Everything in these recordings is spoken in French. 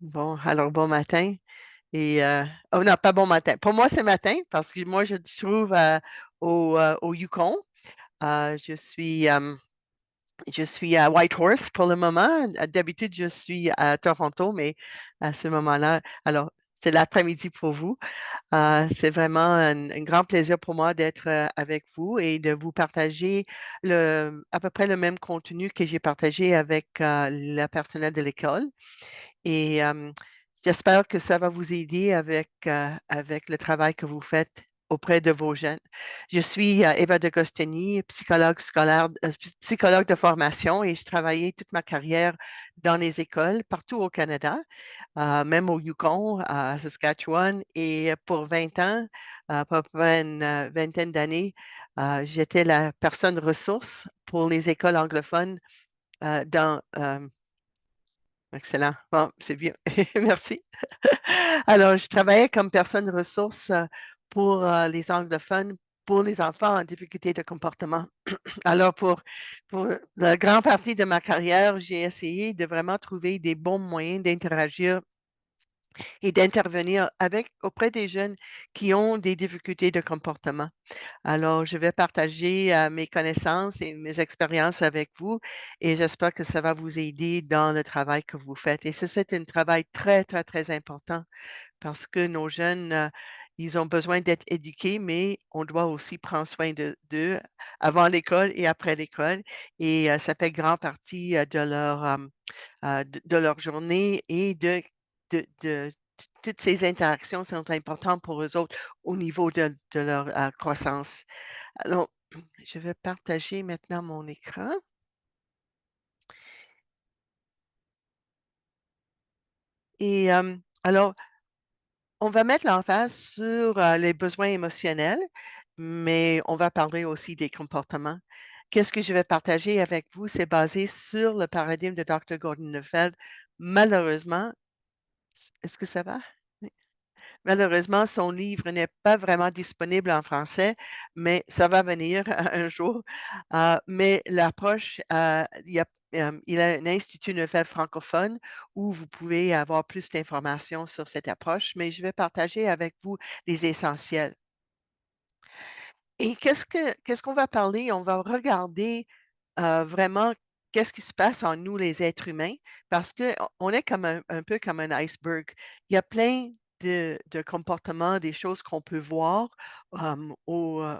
Bon, alors bon matin et oh non, pas bon matin. Pour moi, c'est matin parce que moi, je me trouve, au Yukon. Je suis à Whitehorse pour le moment. D'habitude, je suis à Toronto, mais à ce moment-là alors, c'est l'après-midi pour vous. C'est vraiment un grand plaisir pour moi d'être, avec vous et de vous partager à peu près le même contenu que j'ai partagé avec, le personnel de l'école. Et j'espère que ça va vous aider avec le travail que vous faites auprès de vos jeunes. Je suis, Eva de Gostini, psychologue scolaire, psychologue de formation et j'ai travaillé toute ma carrière dans les écoles partout au Canada, même au Yukon, à Saskatchewan et pour 20 ans, à peu près une, vingtaine d'années, j'étais la personne ressource pour les écoles anglophones, dans, excellent. Bon, c'est bien. Merci. Alors, je travaillais comme personne ressource pour les anglophones, pour les enfants en difficulté de comportement. Alors, pour la grande partie de ma carrière, j'ai essayé de vraiment trouver des bons moyens d'interagir et d'intervenir auprès des jeunes qui ont des difficultés de comportement. Alors, je vais partager, mes connaissances et mes expériences avec vous et j'espère que ça va vous aider dans le travail que vous faites et ça, c'est un travail très, très, très important parce que nos jeunes, ils ont besoin d'être éduqués, mais on doit aussi prendre soin d'eux avant l'école et après l'école et ça fait grand partie, de leur journée et de toutes ces interactions sont importantes pour eux autres au niveau de leur, croissance. Alors, je vais partager maintenant mon écran et alors, on va mettre l'emphase sur, les besoins émotionnels, mais on va parler aussi des comportements. Qu'est-ce que je vais partager avec vous? C'est basé sur le paradigme de Dr. Gordon Neufeld. Malheureusement, est-ce que ça va? Oui. Malheureusement, son livre n'est pas vraiment disponible en français, mais ça va venir un jour. Mais l'approche, il a un institut Neufeld francophone où vous pouvez avoir plus d'informations sur cette approche, mais je vais partager avec vous les essentiels. Et qu'est-ce qu'on va parler? On va regarder, vraiment qu'est-ce qui se passe en nous, les êtres humains, parce qu'on est comme un peu comme un iceberg. Il y a plein de comportements, des choses qu'on peut voir, hem, au, heu,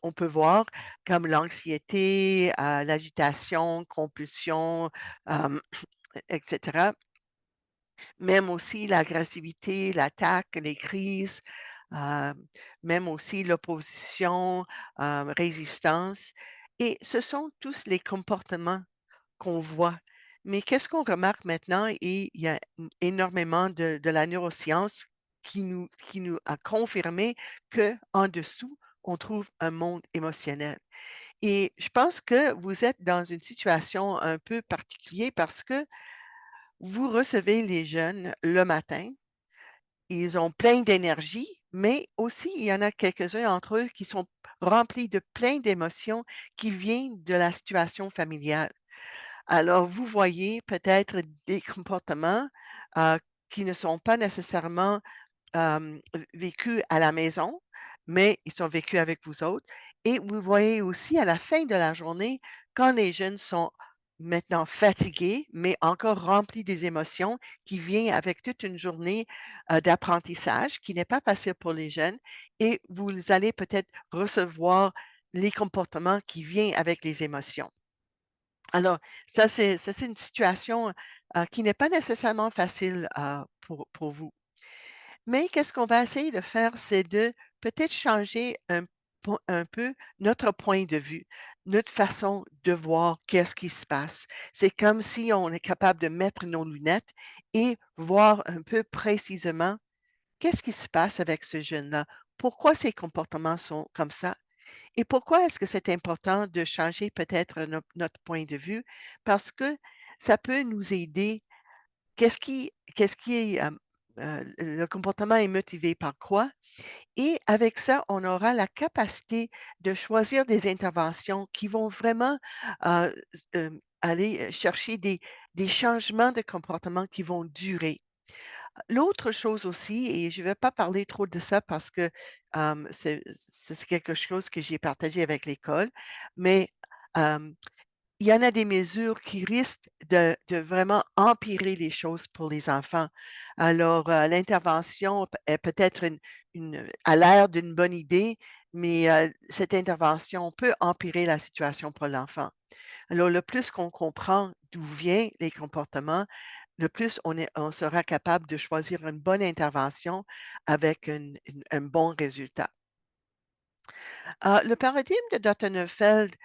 on peut voir comme l'anxiété, l'agitation, compulsion, hem, et cetera. Même aussi l'agressivité, l'attaque, les crises, hem, même aussi l'opposition, résistance et ce sont tous les comportements qu'on voit. Mais qu'est-ce qu'on remarque maintenant et il y a énormément de la neuroscience qui nous a confirmé qu'en dessous, on trouve un monde émotionnel et je pense que vous êtes dans une situation un peu particulier parce que vous recevez les jeunes le matin. Ils ont plein d'énergie, mais aussi il y en a quelques-uns entre eux qui sont remplis de plein d'émotions qui viennent de la situation familiale. Alors vous voyez peut-être des comportements, heu, qui ne sont pas nécessairement, vécus à la maison, mais ils sont vécus avec vous autres et vous voyez aussi à la fin de la journée, quand les jeunes sont maintenant fatigués, mais encore remplis des émotions qui vient avec toute une journée, d'apprentissage qui n'est pas facile pour les jeunes et vous allez peut-être recevoir les comportements qui viennent avec les émotions. Alors ça c'est une situation, qui n'est pas nécessairement facile, pour vous. Mais qu'est-ce qu'on va essayer de faire, c'est de peut-être changer un peu notre point de vue, notre façon de voir qu'est-ce qui se passe. C'est comme si on est capable de mettre nos lunettes et voir un peu précisément qu'est-ce qui se passe avec ce jeune-là? Pourquoi ses comportements sont comme ça? Et pourquoi est-ce que c'est important de changer peut-être notre point de vue? Parce que ça peut nous aider. Qu'est-ce qui est, le comportement est motivé par quoi? Et avec ça, on aura la capacité de choisir des interventions qui vont vraiment, aller, chercher des changements de comportement qui vont durer. L'autre chose aussi, et je ne vais pas parler trop de ça parce que, c'est quelque chose que j'ai partagé avec l'école, mais, hem, il y en a des mesures qui risquent de vraiment empirer les choses pour les enfants. Alors, l'intervention est peut-être a l'air d'une bonne idée, mais, cette intervention peut empirer la situation pour l'enfant. Alors, le plus qu'on comprend d'où viennent les comportements, le plus on sera capable de choisir une bonne intervention avec un bon résultat. Le paradigme de Dottenfeld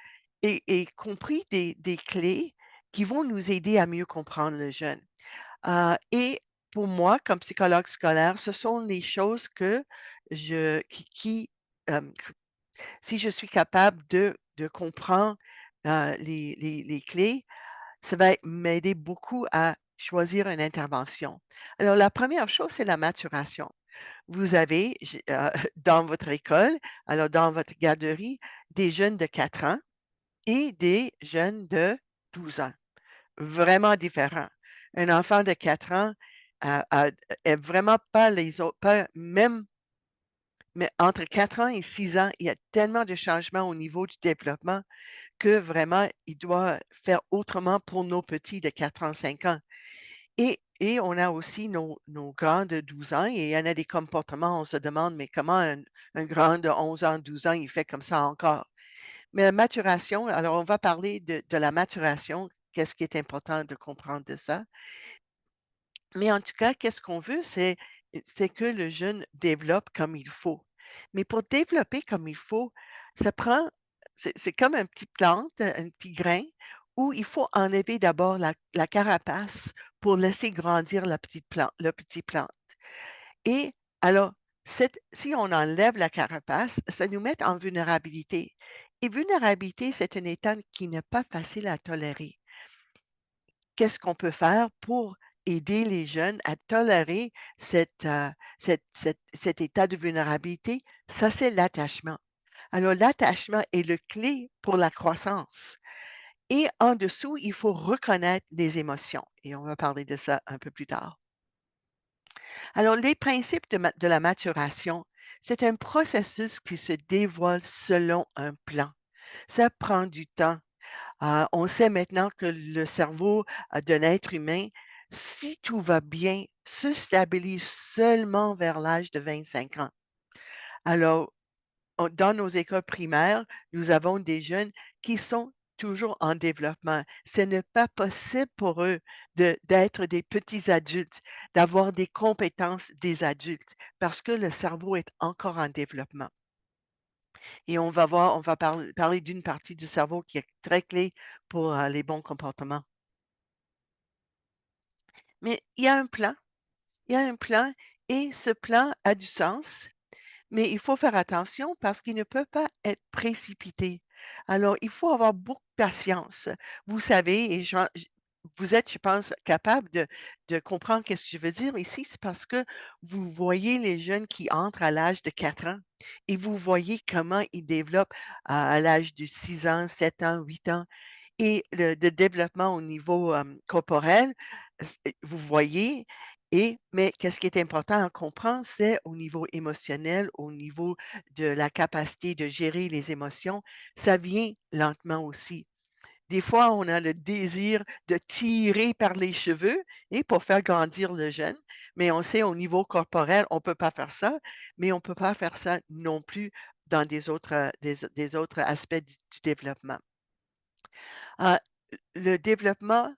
est compris des clés qui vont nous aider à mieux comprendre le jeune. Et pour moi, comme psychologue scolaire, ce sont les choses que je qui, hem, si je suis capable de comprendre, les clés, ça va m'aider beaucoup à choisir une intervention. Alors la première chose, c'est la maturation. Vous avez, dans votre école, alors dans votre garderie, des jeunes de 4 ans et des jeunes de 12 ans, vraiment différents. Un enfant de 4 ans est vraiment pas les autres, pas même mais entre 4 ans et 6 ans, il y a tellement de changements au niveau du développement que vraiment il doit faire autrement pour nos petits de 4 ans, 5 ans. Et on a aussi nos grands de 12 ans et il y en a des comportements, on se demande: «Mais comment un grand de 11 ans, 12 ans, il fait comme ça encore?» Mais la maturation, alors on va parler de la maturation, qu'est-ce qui est important de comprendre de ça? Mais en tout cas, qu'est-ce qu'on veut, c'est que le jeune développe comme il faut. Mais pour développer comme il faut, ça prend c'est comme un petit plante, un petit grain où il faut enlever d'abord la carapace pour laisser grandir la petite plante le petit plante. Et alors, si on enlève la carapace, ça nous met en vulnérabilité. Et vulnérabilité, c'est un état qui n'est pas facile à tolérer. Qu'est-ce qu'on peut faire pour aider les jeunes à tolérer cet état de vulnérabilité? Ça, c'est l'attachement. Alors, l'attachement est le clé pour la croissance. Et en dessous, il faut reconnaître les émotions. Et on va parler de ça un peu plus tard. Alors, les principes de la maturation, c'est un processus qui se dévoile selon un plan. Ça prend du temps. On sait maintenant que le cerveau, d'un être humain, si tout va bien, se stabilise seulement vers l'âge de 25 ans. Alors, dans nos écoles primaires, nous avons des jeunes qui sont toujours en développement. Ce n'est pas possible pour eux d'être des petits adultes, d'avoir des compétences des adultes, parce que le cerveau est encore en développement. Et on va parler d'une partie du cerveau qui est très clé pour, les bons comportements. Mais il y a un plan et ce plan a du sens, mais il faut faire attention parce qu'il ne peut pas être précipité. Alors, il faut avoir beaucoup de patience. Vous savez et vous êtes, je pense, capable de comprendre qu'est-ce que je veux dire ici. C'est parce que vous voyez les jeunes qui entrent à l'âge de 4 ans et vous voyez comment ils développent à l'âge de 6 ans, 7 ans, 8 ans. Et le développement au niveau, corporel, vous voyez mais qu'est-ce qui est important à comprendre, c'est au niveau émotionnel, au niveau de la capacité de gérer les émotions, ça vient lentement aussi. Des fois, on a le désir de tirer par les cheveux et pour faire grandir le jeune, mais on sait au niveau corporel, on ne peut pas faire ça, mais on ne peut pas faire ça non plus dans des autres aspects du développement. Ah, le développement,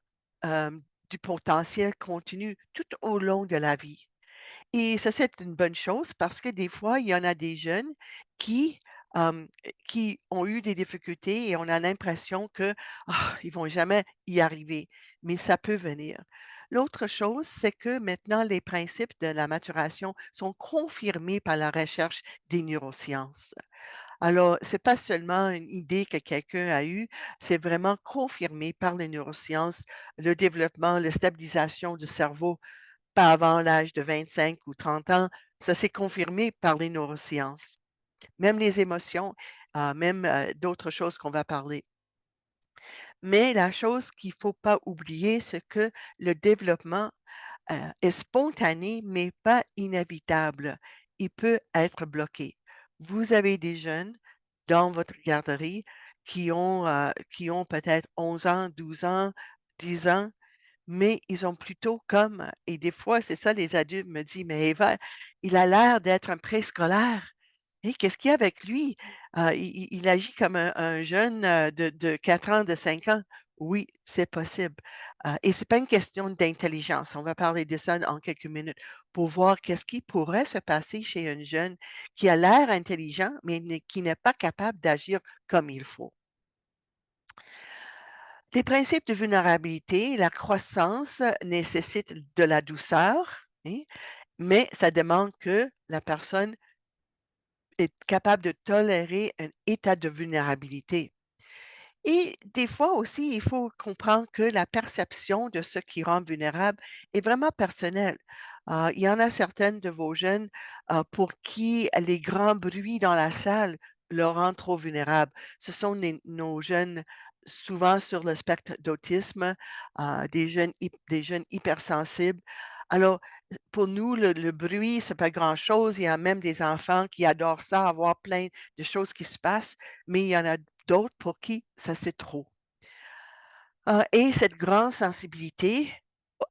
du potentiel continue tout au long de la vie et ça, c'est une bonne chose parce que des fois, il y en a des jeunes qui, qui ont eu des difficultés et on a l'impression que, ils vont jamais y arriver, mais ça peut venir. L'autre chose, c'est que maintenant les principes de la maturation sont confirmés par la recherche des neurosciences. Alors, c'est pas seulement une idée que quelqu'un a eue, c'est vraiment confirmé par les neurosciences, le développement, la stabilisation du cerveau, pas avant l'âge de 25 ou 30 ans, ça s'est confirmé par les neurosciences. Même les émotions, même, d'autres choses qu'on va parler. Mais la chose qu'il faut pas oublier, c'est que le développement, est spontané, mais pas inévitable. Il peut être bloqué. Vous avez des jeunes dans votre garderie qui ont peut-être 11 ans, 12 ans, 10 ans, mais ils ont plutôt comme et des fois, c'est ça les adultes me disent: «Mais Eva, il a l'air d'être un préscolaire. Et qu'est-ce qu'il y a avec lui? Il agit comme un jeune, de 4 ans, de 5 ans». Oui, c'est possible, et c'est pas une question d'intelligence. On va parler de ça en quelques minutes pour voir qu'est-ce qui pourrait se passer chez un jeune qui a l'air intelligent, mais qui n'est pas capable d'agir comme il faut. Les principes de vulnérabilité, la croissance nécessite de la douceur, hein, mais ça demande que la personne est capable de tolérer un état de vulnérabilité. Et des fois aussi, il faut comprendre que la perception de ce qui rend vulnérable est vraiment personnelle. Il y en a certaines de vos jeunes pour qui les grands bruits dans la salle leur rendent trop vulnérables. Ce sont nos jeunes souvent sur le spectre d'autisme, des jeunes hypersensibles. Alors, pour nous, le bruit, c'est pas grand-chose. Il y a même des enfants qui adorent ça, avoir plein de choses qui se passent, mais il y en a d'autres pour qui ça, c'est trop. Et cette grande sensibilité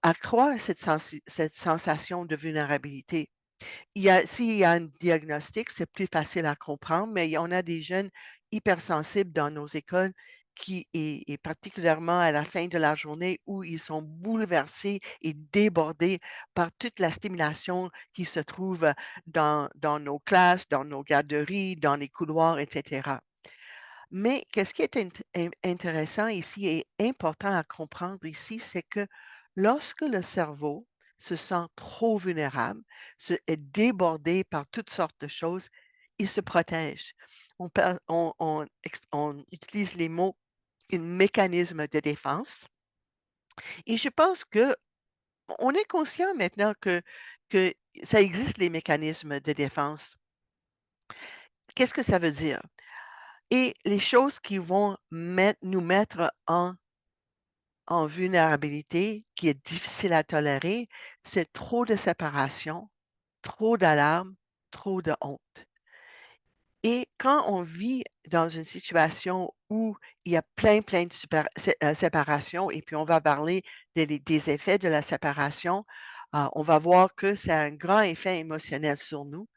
accroît cette sensation de vulnérabilité. S'il y a un diagnostic, c'est plus facile à comprendre, mais il y en a des jeunes hypersensibles dans nos écoles et particulièrement à la fin de la journée où ils sont bouleversés et débordés par toute la stimulation qui se trouve dans nos classes, dans nos garderies, dans les couloirs, etc. Mais qu'est-ce qui est intéressant ici et important à comprendre ici, c'est que lorsque le cerveau se sent trop vulnérable, est débordé par toutes sortes de choses, il se protège. On utilise les mots un mécanisme de défense. Et je pense que on est conscient maintenant que ça existe les mécanismes de défense. Qu'est-ce que ça veut dire? Et les choses qui vont nous mettre en vulnérabilité, qui est difficile à tolérer, c'est trop de séparation, trop d'alarmes, trop de honte. Et quand on vit dans une situation où il y a plein de séparation et puis on va parler des effets de la séparation, on va voir que ça a un grand effet émotionnel sur nous,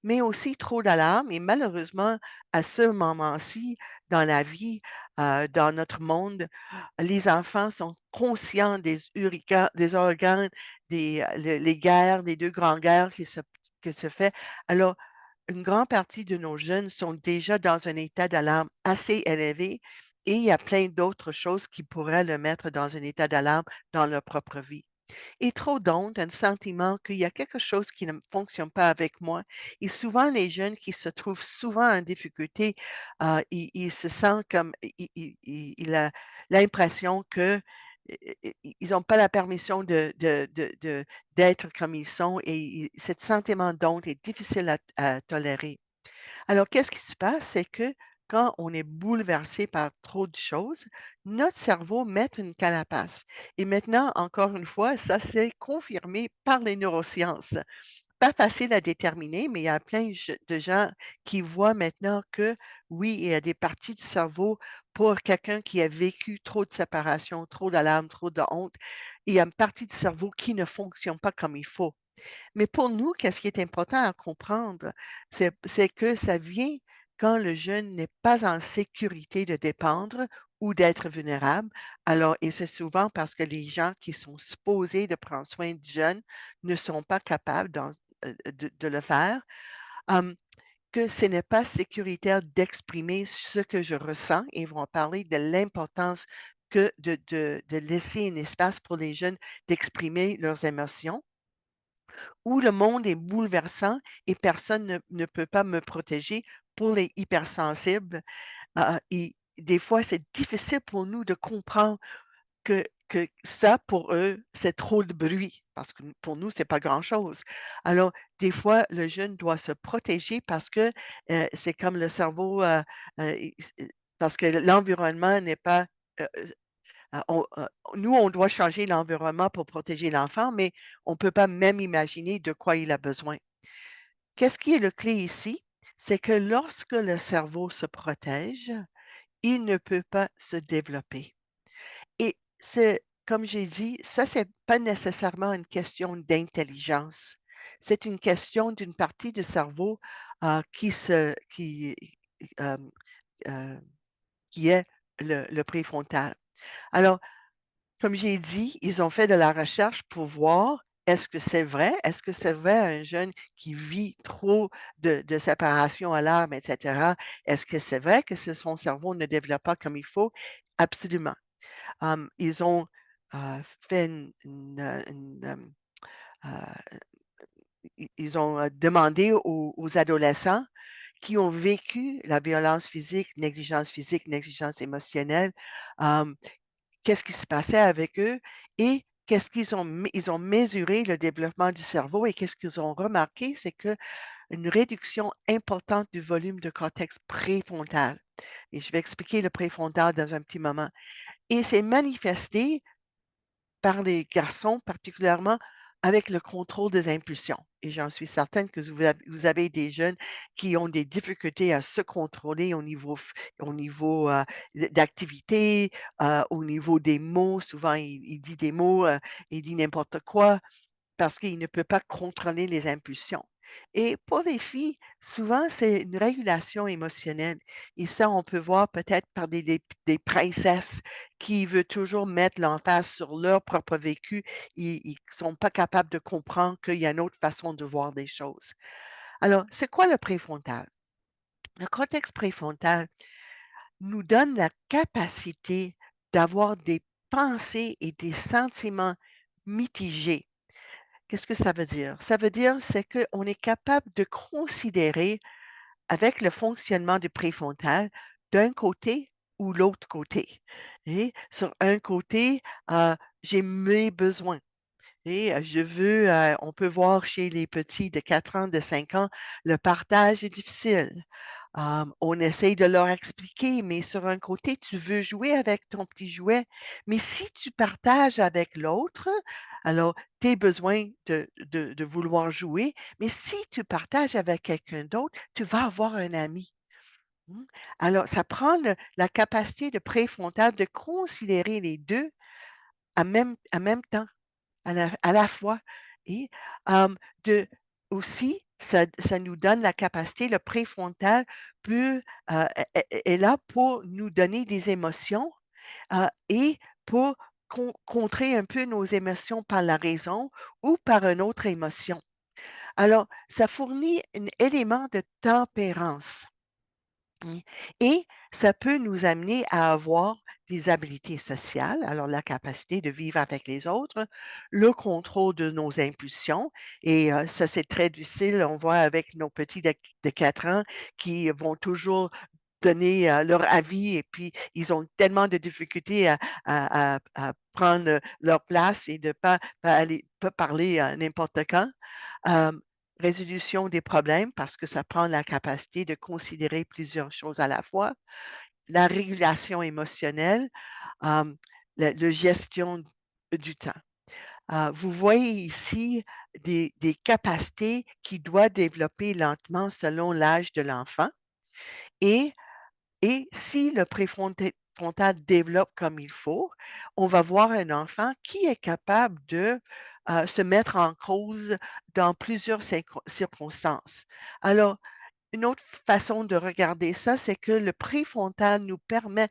mais aussi trop d'alarmes et malheureusement, à ce moment-ci dans la vie, dans notre monde, les enfants sont conscients des organes, les guerres, des 2 grandes guerres que se fait. Alors, une grande partie de nos jeunes sont déjà dans un état d'alarme assez élevé et il y a plein d'autres choses qui pourraient le mettre dans un état d'alarme dans leur propre vie. Et trop d'honte, un sentiment qu'il y a quelque chose qui ne fonctionne pas avec moi. Et souvent, les jeunes qui se trouvent souvent en difficulté, ils se sentent comme, il a l'impression que ils n'ont pas la permission d'être comme ils sont et ce sentiment d'honte est difficile à tolérer. Alors, qu'est-ce qui se passe? C'est que quand on est bouleversé par trop de choses, notre cerveau met une carapace. Et maintenant, encore une fois, ça c'est confirmé par les neurosciences. Pas facile à déterminer, mais il y a de gens qui voient maintenant que oui, il y a des parties du cerveau pour quelqu'un qui a vécu trop de séparation, trop d'alarmes, trop de honte. Il y a une partie du cerveau qui ne fonctionne pas comme il faut. Mais pour nous, qu'est-ce qui est important à comprendre, c'est que ça vient quand le jeune n'est pas en sécurité de dépendre ou d'être vulnérable. Alors, et c'est souvent parce que les gens qui sont supposés de prendre soin du jeune ne sont pas capables de le faire, hum, que ce n'est pas sécuritaire d'exprimer ce que je ressens et ils vont parler de l'importance que de laisser un espace pour les jeunes d'exprimer leurs émotions où le monde est bouleversant et personne ne peut pas me protéger. Pour les hypersensibles, et des fois, c'est difficile pour nous de comprendre que ça, pour eux, c'est trop de bruit parce que pour nous, c'est pas grand-chose. Alors, des fois, le jeune doit se protéger parce que, c'est comme le cerveau, il s parce que l'environnement n'est pas, nous, on doit changer l'environnement pour protéger l'enfant, mais on ne peut pas même imaginer de quoi il a besoin. Qu'est-ce qui est le clé ici? C'est que lorsque le cerveau se protège, il ne peut pas se développer. Et c'est comme j'ai dit, ça, c'est pas nécessairement une question d'intelligence. C'est une question d'une partie du cerveau, hem, heu, qui est le préfrontal. Alors, comme j'ai dit, ils ont fait de la recherche pour voir est-ce que c'est vrai? Est-ce que c'est vrai un jeune qui vit trop de séparation à l'arme, et cetera? Est-ce que c'est vrai que son cerveau ne développe pas comme il faut? Absolument. Ils ont, fait ils ont, demandé aux adolescents qui ont vécu la violence physique, négligence émotionnelle, hem, qu'est-ce qui se passait avec eux et qu'est-ce qu'ils ont ils ont mesuré le développement du cerveau et qu'est-ce qu'ils ont remarqué, c'est que une réduction importante du volume de cortex préfrontal et je vais expliquer le préfrontal dans un petit moment et c'est manifesté par les garçons, particulièrement avec le contrôle des impulsions et j'en suis certaine que vous avez des jeunes qui ont des difficultés à se contrôler au niveau, d'activité, au niveau des mots. Souvent, il dit des mots, il dit n'importe quoi. Parce qu'il ne peut pas contrôler les impulsions et pour les filles, souvent, c'est une régulation émotionnelle et ça, on peut voir peut-être par des princesses qui veulent toujours mettre l'emphase sur leur propre vécu. Ils sont pas capables de comprendre qu'il y a une autre façon de voir des choses. Alors, c'est quoi le préfrontal? Le cortex préfrontal nous donne la capacité d'avoir des pensées et des sentiments mitigés. Qu'est-ce que ça veut dire? Ça veut dire, c'est qu'on est capable de considérer avec le fonctionnement du préfrontal d'un côté ou l'autre côté. Et sur un côté, j'ai mes besoins et on peut voir chez les petits de 4 ans, de 5 ans, le partage est difficile. On essaye de leur expliquer, mais sur un côté, tu veux jouer avec ton petit jouet, mais si tu partages avec l'autre, alors tes besoins de vouloir jouer, mais si tu partages avec quelqu'un d'autre, tu vas avoir un ami. Mmh. Alors, ça prend la capacité de préfrontal de considérer les 2 à même temps. À la fois et de aussi, ça nous donne la capacité, le préfrontal peut, est là pour nous donner des émotions, et pour contrer un peu nos émotions par la raison ou par une autre émotion. Alors, ça fournit un élément de tempérance. Oui et ça peut nous amener à avoir des habiletés sociales, alors la capacité de vivre avec les autres, le contrôle de nos impulsions et ça, c'est très difficile. On voit avec nos petits de 4 ans qui vont toujours donner, leur avis et puis ils ont tellement de difficultés à prendre, leur place et de pas parler, n'importe quand. Hem, Résolution des problèmes parce que ça prend la capacité de considérer plusieurs choses à la fois. La régulation émotionnelle, hem, le gestion du temps. Vous voyez ici des capacités qui doit développer lentement selon l'âge de l'enfant et si le frontal développe comme il faut, on va voir un enfant qui est capable de, se mettre en cause dans plusieurs circonstances. Alors, une autre façon de regarder ça, c'est que le préfrontal nous permet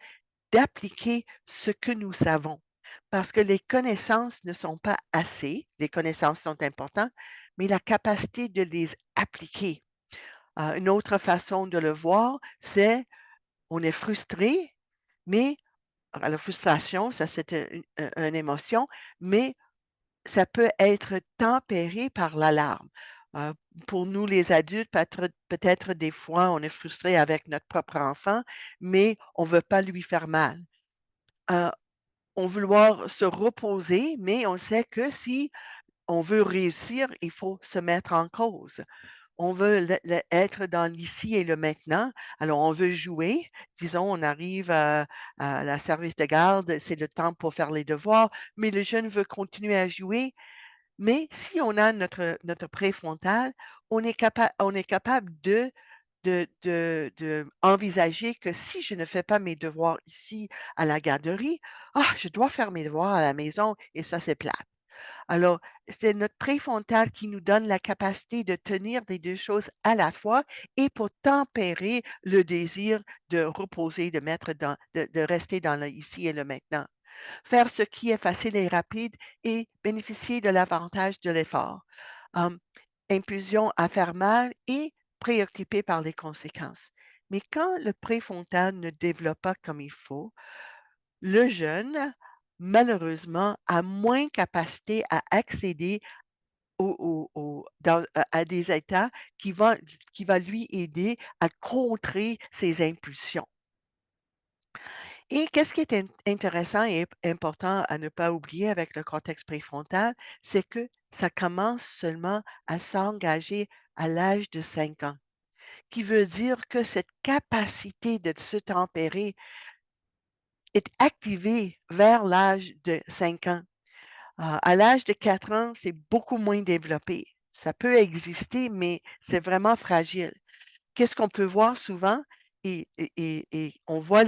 d'appliquer ce que nous savons. Parce que les connaissances ne sont pas assez, les connaissances sont importantes, mais la capacité de les appliquer. Une autre façon de le voir, c'est on est frustré, mais la frustration, ça c'est une émotion, mais ça peut être tempéré par l'alarme. Heu, pour nous les adultes, peut-être des fois, on est frustré avec notre propre enfant, mais on veut pas lui faire mal. Heu, on vouloir se reposer, mais on sait que si on veut réussir, il faut se mettre en cause. on veut être dans l'ici et le maintenant. Alors, on veut jouer. Disons, on arrive à la service de garde, c'est le temps pour faire les devoirs, mais le jeune veut continuer à jouer. Mais si on a notre préfrontal, on est capable de envisager que si je ne fais pas mes devoirs ici à la garderie, je dois faire mes devoirs à la maison et ça, c'est plate. Alors, c'est notre préfrontal qui nous donne la capacité de tenir les 2 choses à la fois et pour tempérer le désir de reposer, de rester dans le ici et le maintenant. Faire ce qui est facile et rapide et bénéficier de l'avantage de l'effort. Hum, Impulsion à faire mal et préoccupé par les conséquences. Mais quand le préfrontal ne développe pas comme il faut, le jeune, malheureusement, a moins capacité à accéder à des états qui va lui aider à contrer ses impulsions. Et qu'est-ce qui est intéressant et important à ne pas oublier avec le cortex préfrontal, c'est que ça commence seulement à s'engager à l'âge de 5 ans, qui veut dire que cette capacité de se tempérer est activée vers l'âge de 5 ans. À l'âge de 4 ans, c'est beaucoup moins développé. Ça peut exister, mais c'est vraiment fragile. Qu'est-ce qu'on peut voir souvent et on voit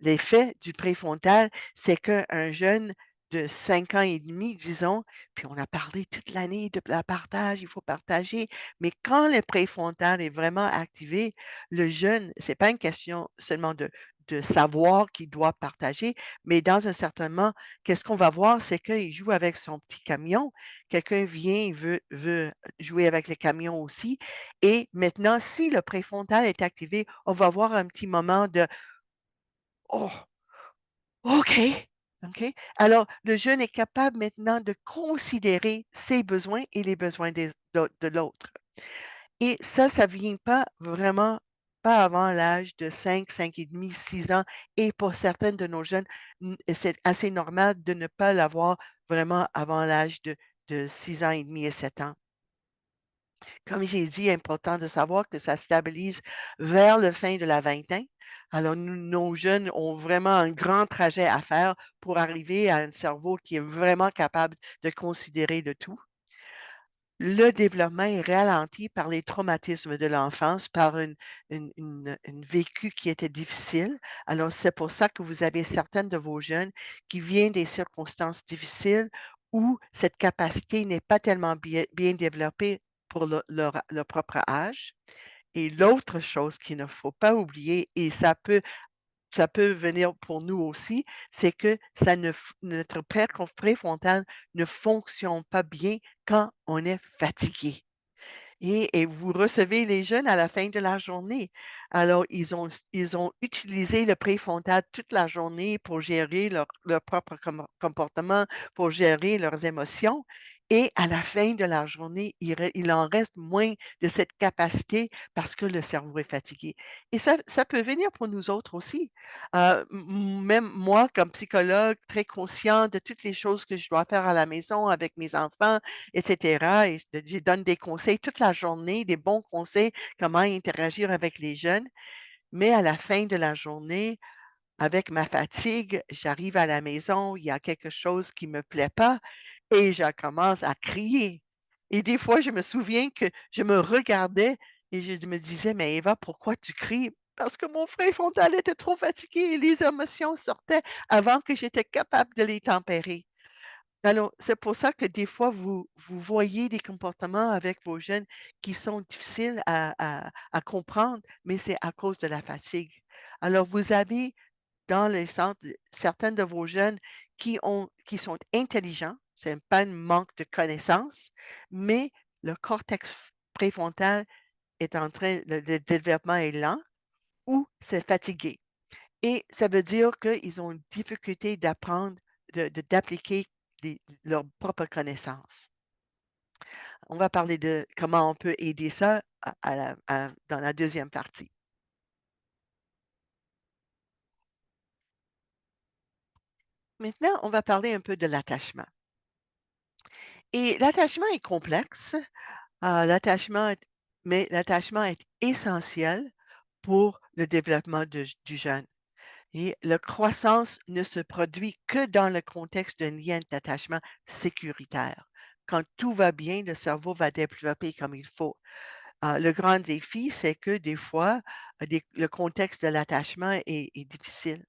l'effet du préfrontal, c'est qu'un jeune de 5 ans et demi, disons, puis on a parlé toute l'année de la partage, il faut partager, mais quand le préfrontal est vraiment activé, le jeune, c'est pas une question seulement de savoir qu'il doit partager, mais dans un certain moment, qu'est-ce qu'on va voir, c'est qu'il joue avec son petit camion, quelqu'un vient, veut jouer avec le camion aussi, et maintenant, si le préfrontal est activé, on va avoir un petit moment de «Oh, OK, OK». Alors, le jeune est capable maintenant de considérer ses besoins et les besoins de l'autre. Et ça vient pas vraiment pas avant l'âge de 5 et demi, 6 ans et pour certaines de nos jeunes, c'est assez normal de ne pas l'avoir vraiment avant l'âge de 6 ans et demi et 7 ans. Comme j'ai dit, important de savoir que ça stabilise vers le fin de la vingtaine. Alors, nos jeunes ont vraiment un grand trajet à faire pour arriver à un cerveau qui est vraiment capable de considérer le tout. Le développement est ralenti par les traumatismes de l'enfance, par une vécu qui était difficile. Alors, c'est pour ça que vous avez certaines de vos jeunes qui viennent des circonstances difficiles où cette capacité n'est pas tellement bien développée pour leur propre âge. Et l'autre chose qu'il ne faut pas oublier, et ça peut venir pour nous aussi, c'est que ça ne f notre préfrontal ne fonctionne pas bien quand on est fatigué. Et vous recevez les jeunes à la fin de la journée. Alors, ils ont utilisé le préfrontal toute la journée pour gérer leur propre comportement, pour gérer leurs émotions. Et à la fin de la journée, il en reste moins de cette capacité parce que le cerveau est fatigué. Et ça peut venir pour nous autres aussi. Même moi, comme psychologue, très conscient de toutes les choses que je dois faire à la maison avec mes enfants, et cetera, et je donne des conseils toute la journée, des bons conseils, comment interagir avec les jeunes. Mais à la fin de la journée, avec ma fatigue, j'arrive à la maison, il y a quelque chose qui me plaît pas et je commence à crier. Et des fois, je me souviens que je me regardais et je me disais: «Mais Eva, pourquoi tu cries?» «Parce que mon frontal était trop fatigué et les émotions sortaient avant que j'étais capable de les tempérer». Alors, c'est pour ça que des fois, vous voyez des comportements avec vos jeunes qui sont difficiles à comprendre, mais c'est à cause de la fatigue. Alors, vous avez dans les centres certains de vos jeunes qui sont intelligents, c'est pas un manque de connaissances, mais le cortex préfrontal est en train le développement est lent ou c'est fatigué. Et ça veut dire qu'ils ont une difficulté d'apprendre, d'appliquer leurs propres connaissances. On va parler de comment on peut aider ça dans la deuxième partie. Maintenant, on va parler un peu de l'attachement. Et l'attachement est complexe. L'attachement l'attachement est essentiel pour le développement du jeune. Et la croissance ne se produit que dans le contexte d'un lien d'attachement sécuritaire. Quand tout va bien, le cerveau va développer comme il faut. Le grand défi, c'est que des fois, le contexte de l'attachement est difficile.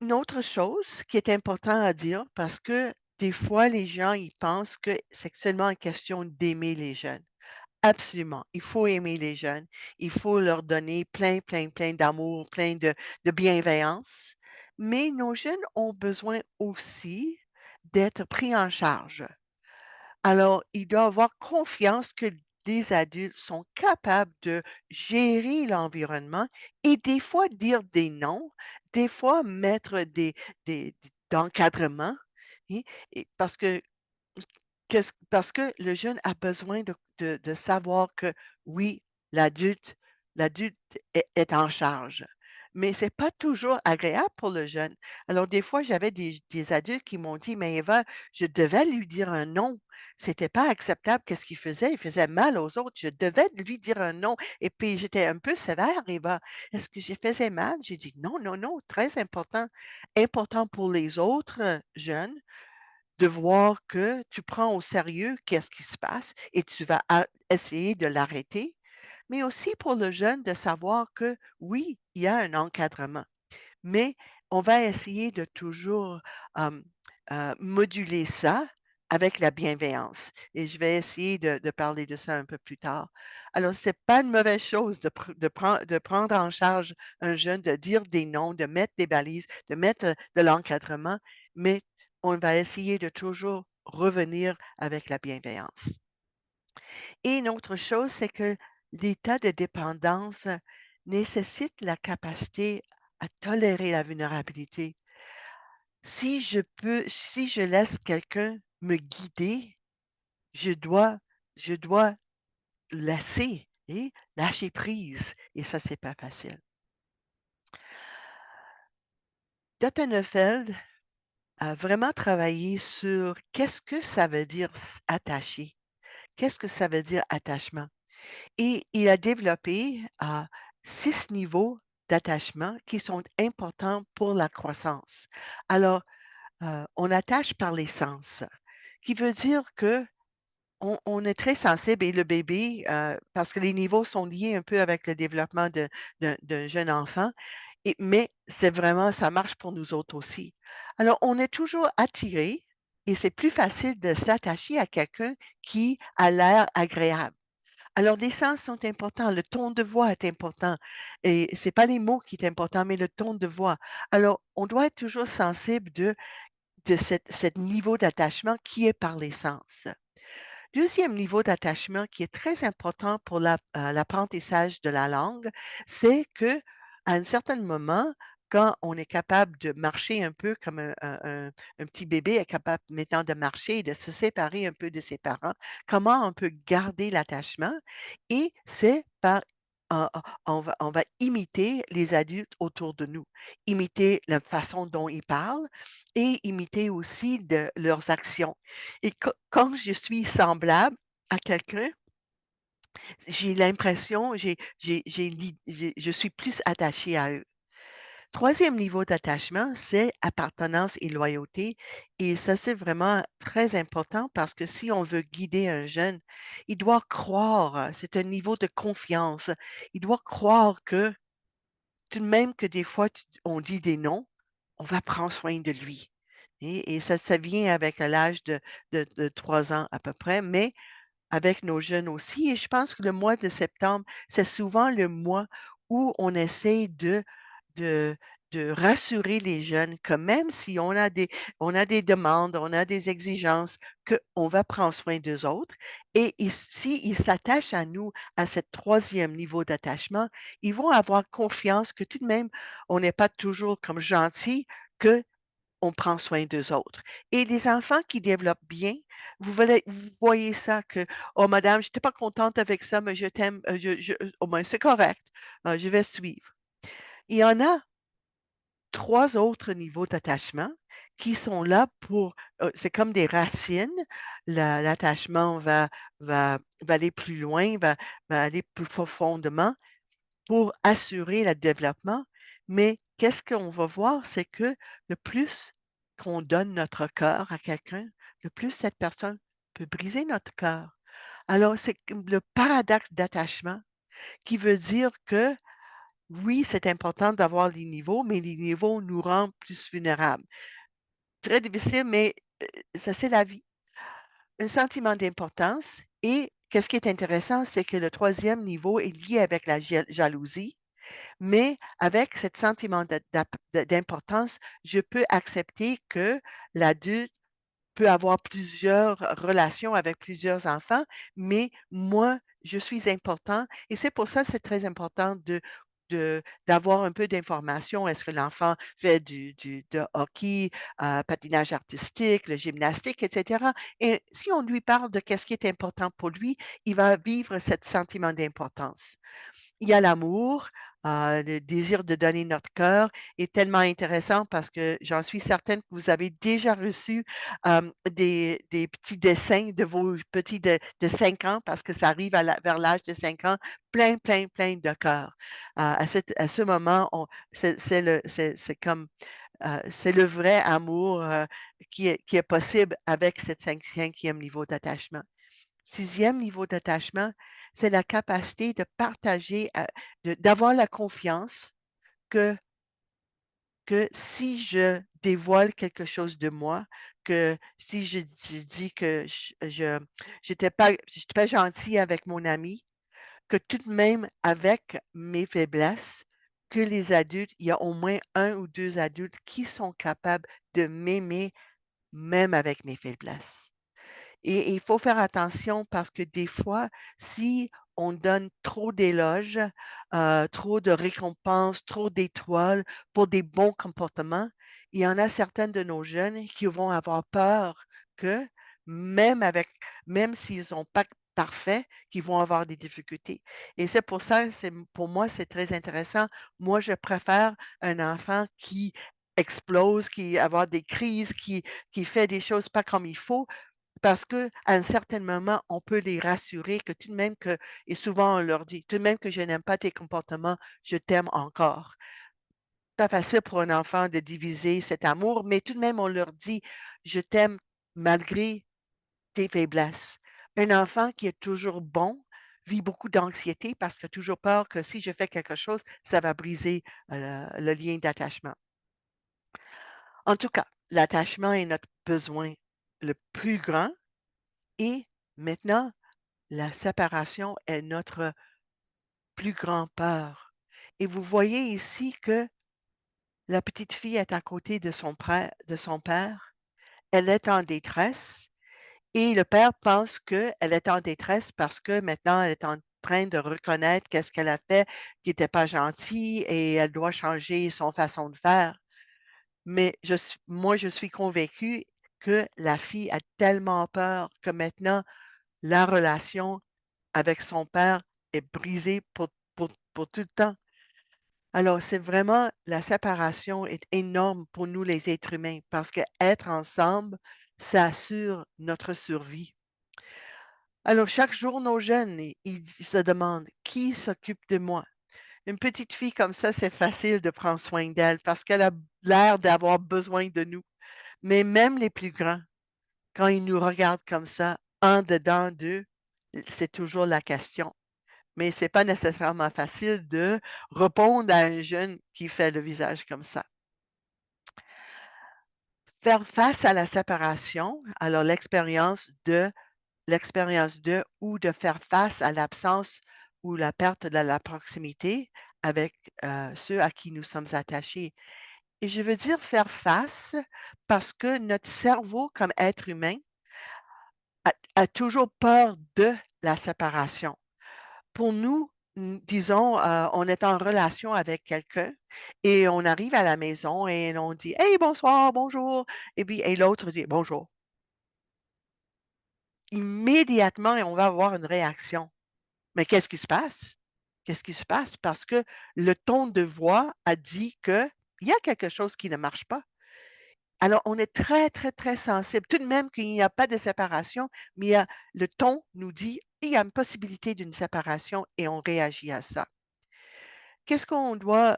Une autre chose qui est important à dire, parce que des fois, les gens, ils pensent que c'est seulement une question d'aimer les jeunes. Absolument, il faut aimer les jeunes. Il faut leur donner plein, plein, plein d'amour, plein de bienveillance. Mais nos jeunes ont besoin aussi d'être pris en charge. Alors, il doit avoir confiance que les adultes sont capables de gérer l'environnement et des fois dire des non, des fois mettre d'encadrement, et parce que parce que le jeune a besoin de savoir que oui, l'adulte est en charge. Mais c'est pas toujours agréable pour le jeune. Alors des fois, j'avais des adultes qui m'ont dit: «Mais Eva, je devais lui dire un non. C'était pas acceptable qu'est-ce qu'il faisait. Il faisait mal aux autres. Je devais lui dire un non» et puis j'étais un peu sévère, Eva. «Est-ce que je faisais mal?» J'ai dit: «Non, non, non, très important. Important pour les autres, jeunes de voir que tu prends au sérieux qu'est-ce qui se passe et tu vas essayer de l'arrêter, mais aussi pour le jeune de savoir que oui, il y a un encadrement, mais on va essayer de toujours euh, moduler ça avec la bienveillance. Et je vais essayer de parler de ça un peu plus tard. Alors, c'est pas une mauvaise chose de prendre en charge un jeune, de dire des noms, de mettre des balises, de mettre de l'encadrement, mais on va essayer de toujours revenir avec la bienveillance. Et une autre chose, c'est que l'état de dépendance nécessite la capacité à tolérer la vulnérabilité. Si je laisse quelqu'un me guider, je dois je dois laisser et lâcher prise et ça, c'est pas facile. Dottenefeld a vraiment travaillé sur qu'est-ce que ça veut dire attacher? Qu'est-ce que ça veut dire attachement? Et il a développé, 6 niveaux d'attachement qui sont importants pour la croissance. Alors, on attache par les sens, qui veut dire que on est très sensible et le bébé, parce que les niveaux sont liés un peu avec le développement d'un jeune enfant mais c'est vraiment ça marche pour nous autres aussi. Alors on est toujours attiré et c'est plus facile de s'attacher à quelqu'un qui a l'air agréable. Alors les sens sont importants, le ton de voix est important et c'est pas les mots qui est important, mais le ton de voix. Alors on doit être toujours sensible de cet niveau d'attachement qui est par les sens. Deuxième niveau d'attachement qui est très important pour l'apprentissage de la langue, c'est que à un certain moment, quand on est capable de marcher un peu comme un petit bébé est capable maintenant de marcher et de se séparer un peu de ses parents, comment on peut garder l'attachement? Et c'est par on va imiter les adultes autour de nous, imiter la façon dont ils parlent et imiter aussi leurs actions. Et quand je suis semblable à quelqu'un, j'ai l'impression, je suis plus attachée à eux. Troisième niveau d'attachement, c'est appartenance et loyauté. Et ça, c'est vraiment très important parce que si on veut guider un jeune, il doit croire, c'est un niveau de confiance. Il doit croire que, tout de même que des fois, on dit des non, on va prendre soin de lui. Et ça vient avec l'âge de 3 ans à peu près, mais avec nos jeunes aussi et je pense que le mois de septembre, c'est souvent le mois où on essaie de de rassurer les jeunes que même si on a des demandes, on a des exigences, qu'on va prendre soin d'eux autres et s'ils s'attachent à nous à ce troisième niveau d'attachement, ils vont avoir confiance que tout de même, on n'est pas toujours comme gentils, que on prend soin d'eux autres et les enfants qui développent bien, vous voyez ça que: «Oh madame, j'étais pas contente avec ça, mais je t'aime, je au moins c'est correct, je vais suivre». Il y en a 3 autres niveaux d'attachement qui sont là pour, c'est comme des racines. L'attachement va aller plus loin, va aller plus profondément pour assurer le développement. Mais qu'est-ce qu'on va voir, c'est que le plus qu'on donne notre cœur à quelqu'un, le plus cette personne peut briser notre cœur. Alors, c'est comme le paradoxe d'attachement qui veut dire que oui, c'est important d'avoir les niveaux, mais les niveaux nous rendent plus vulnérables. Très difficile, mais ça, c'est la vie. Un sentiment d'importance et qu'est-ce qui est intéressant, c'est que le troisième niveau est lié avec la jalousie, mais avec cet sentiment d'importance, je peux accepter que l'adulte peut avoir plusieurs relations avec plusieurs enfants, mais moi, je suis important et c'est pour ça que c'est très important d'avoir un peu d'informations. Est-ce que l'enfant fait de hockey, patinage artistique, le gymnastique, et cetera? Et si on lui parle de qu'est-ce qui est important pour lui, il va vivre cet sentiment d'importance. Il y a l'amour, le désir de donner notre cœur est tellement intéressant parce que j'en suis certaine que vous avez déjà reçu, des petits dessins de vos petits de 5 ans parce que ça arrive vers l'âge de 5 ans, plein, plein, plein de cœurs. À ce moment, on c'est comme, c'est le vrai amour, qui est possible avec cette 5e niveau d'attachement. Sixième niveau d'attachement, c'est la capacité de partager, d'avoir la confiance que si je dévoile quelque chose de moi, que si je dis que j'étais pas gentil avec mon ami, que tout de même avec mes faiblesses, que les adultes, il y a au moins un ou 2 adultes qui sont capables de m'aimer même avec mes faiblesses. Et il faut faire attention parce que des fois, si on donne trop d'éloges, trop de récompenses, trop d'étoiles pour des bons comportements, il y en a certaines de nos jeunes qui vont avoir peur que même avec même s'ils sont pas parfaits, qu'ils vont avoir des difficultés. Et c'est pour ça, pour moi, c'est très intéressant. Moi, je préfère un enfant qui explose, qui avoir des crises, qui fait des choses pas comme il faut, parce qu'à un certain moment, on peut les rassurer que tout de même que et souvent on leur dit: «Tout de même que je n'aime pas tes comportements, je t'aime encore». Pas facile pour un enfant de diviser cet amour, mais tout de même on leur dit: «Je t'aime malgré tes faiblesses». Un enfant qui est toujours bon vit beaucoup d'anxiété parce qu'il a toujours peur que si je fais quelque chose, ça va briser, le lien d'attachement. En tout cas, l'attachement est notre besoin le plus grand et maintenant la séparation est notre plus grande peur et vous voyez ici que la petite fille est à côté de son père. Elle est en détresse et le père pense qu'elle est en détresse parce que maintenant elle est en train de reconnaître qu'est-ce qu'elle a fait qui était pas gentil et elle doit changer son façon de faire. Mais moi, je suis convaincue que la fille a tellement peur que maintenant la relation avec son père est brisé pour tout le temps. Alors, c'est vraiment la séparation est énorme pour nous les êtres humains parce qu'être ensemble, ça assure notre survie. Alors, chaque jour, nos jeunes, ils se demandent: «Qui s'occupe de moi?» Une petite fille comme ça, c'est facile de prendre soin d'elle parce qu'elle a l'air d'avoir besoin de nous. Mais même les plus grands, quand ils nous regardent comme ça, en dedans d'eux, c'est toujours la question. Mais c'est pas nécessairement facile de répondre à un jeune qui fait le visage comme ça. Faire face à la séparation, alors l'expérience de ou de faire face à l'absence ou la perte de la proximité avec, ceux à qui nous sommes attachés. Et je veux dire faire face parce que notre cerveau comme être humain a toujours peur de la séparation. Pour nous, disons, on est en relation avec quelqu'un et on arrive à la maison et on dit: «Hey, bonsoir, bonjour» et puis et l'autre dit: «Bonjour». Immédiatement, on va avoir une réaction. Mais qu'est-ce qui se passe? Qu'est-ce qui se passe? Parce que le ton de voix a dit que il y a quelque chose qui ne marche pas. Alors, on est très, très, très sensible. Tout de même qu'il n'y a pas de séparation, mais le ton nous dit: «Il y a une possibilité d'une séparation» et on réagit à ça. Qu'est-ce qu'on doit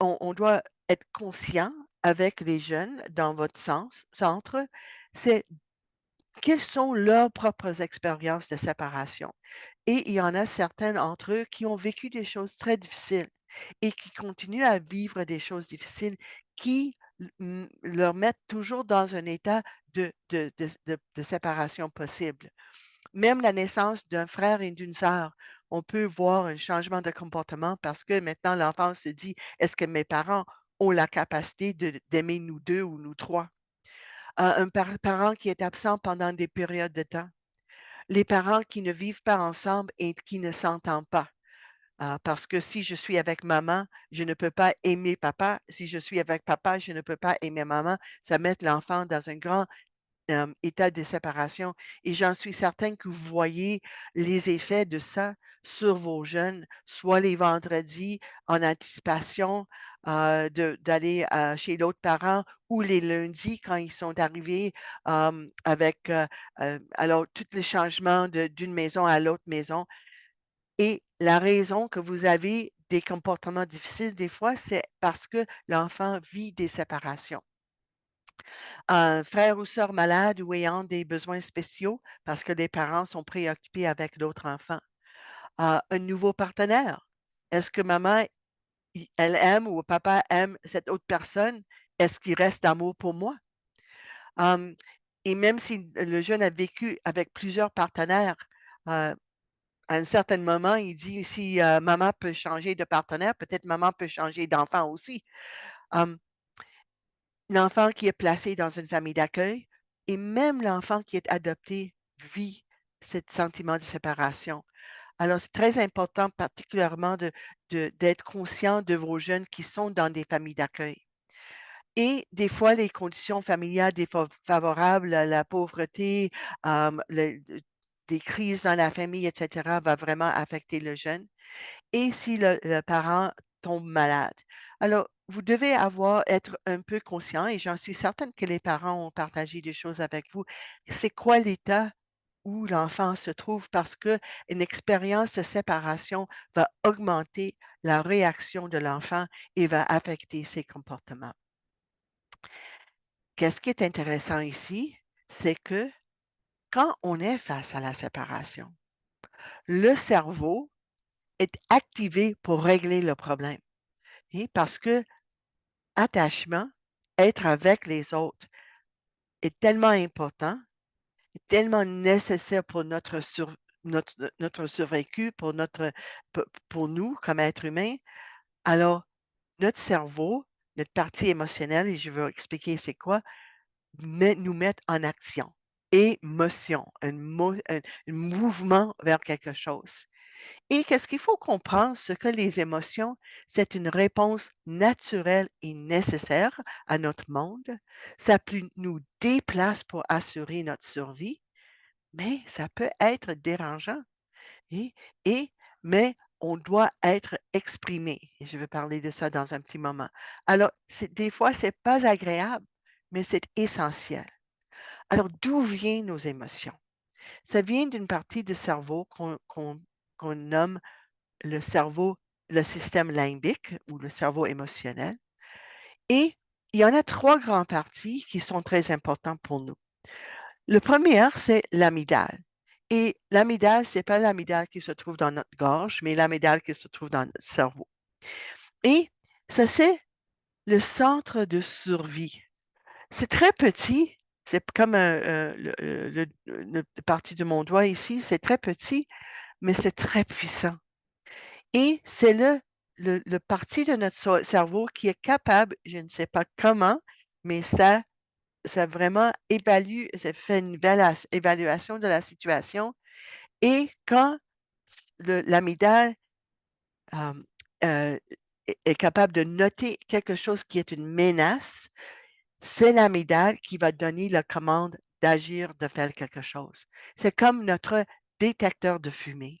on doit être conscient avec les jeunes dans votre centre, c'est quelles sont leurs propres expériences de séparation? Et il y en a certains d'entre eux qui ont vécu des choses très difficiles et qui continuent à vivre des choses difficiles qui leur mettent toujours dans un état de séparation possible. Même la naissance d'un frère et d'une sœur, on peut voir un changement de comportement parce que maintenant l'enfant se dit: «Est-ce que mes parents ont la capacité d'aimer nous 2 ou nous 3?» Un parent qui est absent pendant des périodes de temps. Les parents qui ne vivent pas ensemble et qui ne s'entendent pas. Parce que si je suis avec maman, je ne peux pas aimer papa. Si je suis avec papa, je ne peux pas aimer maman. Ça met l'enfant dans un grand état de séparation et j'en suis certaine que vous voyez les effets de ça sur vos jeunes, soit les vendredis en anticipation, d'aller, chez l'autre parent ou les lundis quand ils sont arrivés, avec, alors tous les changements d'une maison à l'autre maison et la raison que vous avez des comportements difficiles des fois, c'est parce que l'enfant vit des séparations. Un frère ou sœur malade ou ayant des besoins spéciaux parce que les parents sont préoccupés avec l'autre enfant. Un nouveau partenaire. Est-ce que maman, elle aime ou papa aime cette autre personne? Est-ce qu'il reste d'amour pour moi? Hem, et même si le jeune a vécu avec plusieurs partenaires, à un certain moment, il dit si maman peut changer de partenaire, peut-être maman peut changer d'enfant aussi. Hem, L'enfant qui est placé dans une famille d'accueil et même l'enfant qui est adopté vit ce sentiment de séparation. Alors, c'est très important, particulièrement d'être conscient de vos jeunes qui sont dans des familles d'accueil. Et des fois, les conditions familiales défavorables, la pauvreté, des crises dans la famille, et cetera, va vraiment affecter le jeune et si le parent tombe malade. Alors, vous devez être un peu conscient et j'en suis certaine que les parents ont partagé des choses avec vous. C'est quoi l'état où l'enfant se trouve parce que une expérience de séparation va augmenter la réaction de l'enfant et va affecter ses comportements. Qu'est-ce qui est intéressant ici, c'est que quand on est face à la séparation, le cerveau est activé pour régler le problème. Et parce que attachement, être avec les autres est tellement important, est tellement nécessaire pour notre survécu, pour nous comme êtres humains. Alors, notre cerveau, notre partie émotionnelle, et je vais expliquer c'est quoi, nous mettre en action. Émotion, un mouvement vers quelque chose. Et qu'est-ce qu'il faut comprendre? Ce que les émotions, c'est une réponse naturelle et nécessaire à notre monde. Ça peut nous déplace pour assurer notre survie, mais ça peut être dérangeant. Et, et mais on doit être exprimé. Et je vais parler de ça dans un petit moment. Alors, des fois, c'est pas agréable, mais c'est essentiel. Alors, d'où viennent nos émotions? Ça vient d'une partie du cerveau qu'on nomme le cerveau, le système limbique ou le cerveau émotionnel. Et il y en a 3 grandes parties qui sont très importantes pour nous. Le premier, c'est l'amygdale. Et l'amygdale, c'est pas l'amygdale qui se trouve dans notre gorge, mais l'amygdale qui se trouve dans notre cerveau. Et ça, c'est le centre de survie. C'est très petit, c'est comme une partie de mon doigt ici, c'est très petit, mais c'est très puissant. Et c'est le parti de notre cerveau qui est capable, je ne sais pas comment, mais ça vraiment évalue, ça fait une évaluation de la situation et quand l'amygdale, hem, est capable de noter quelque chose qui est une menace, c'est l'amygdale qui va donner la commande d'agir, de faire quelque chose. C'est comme notre détecteur de fumée.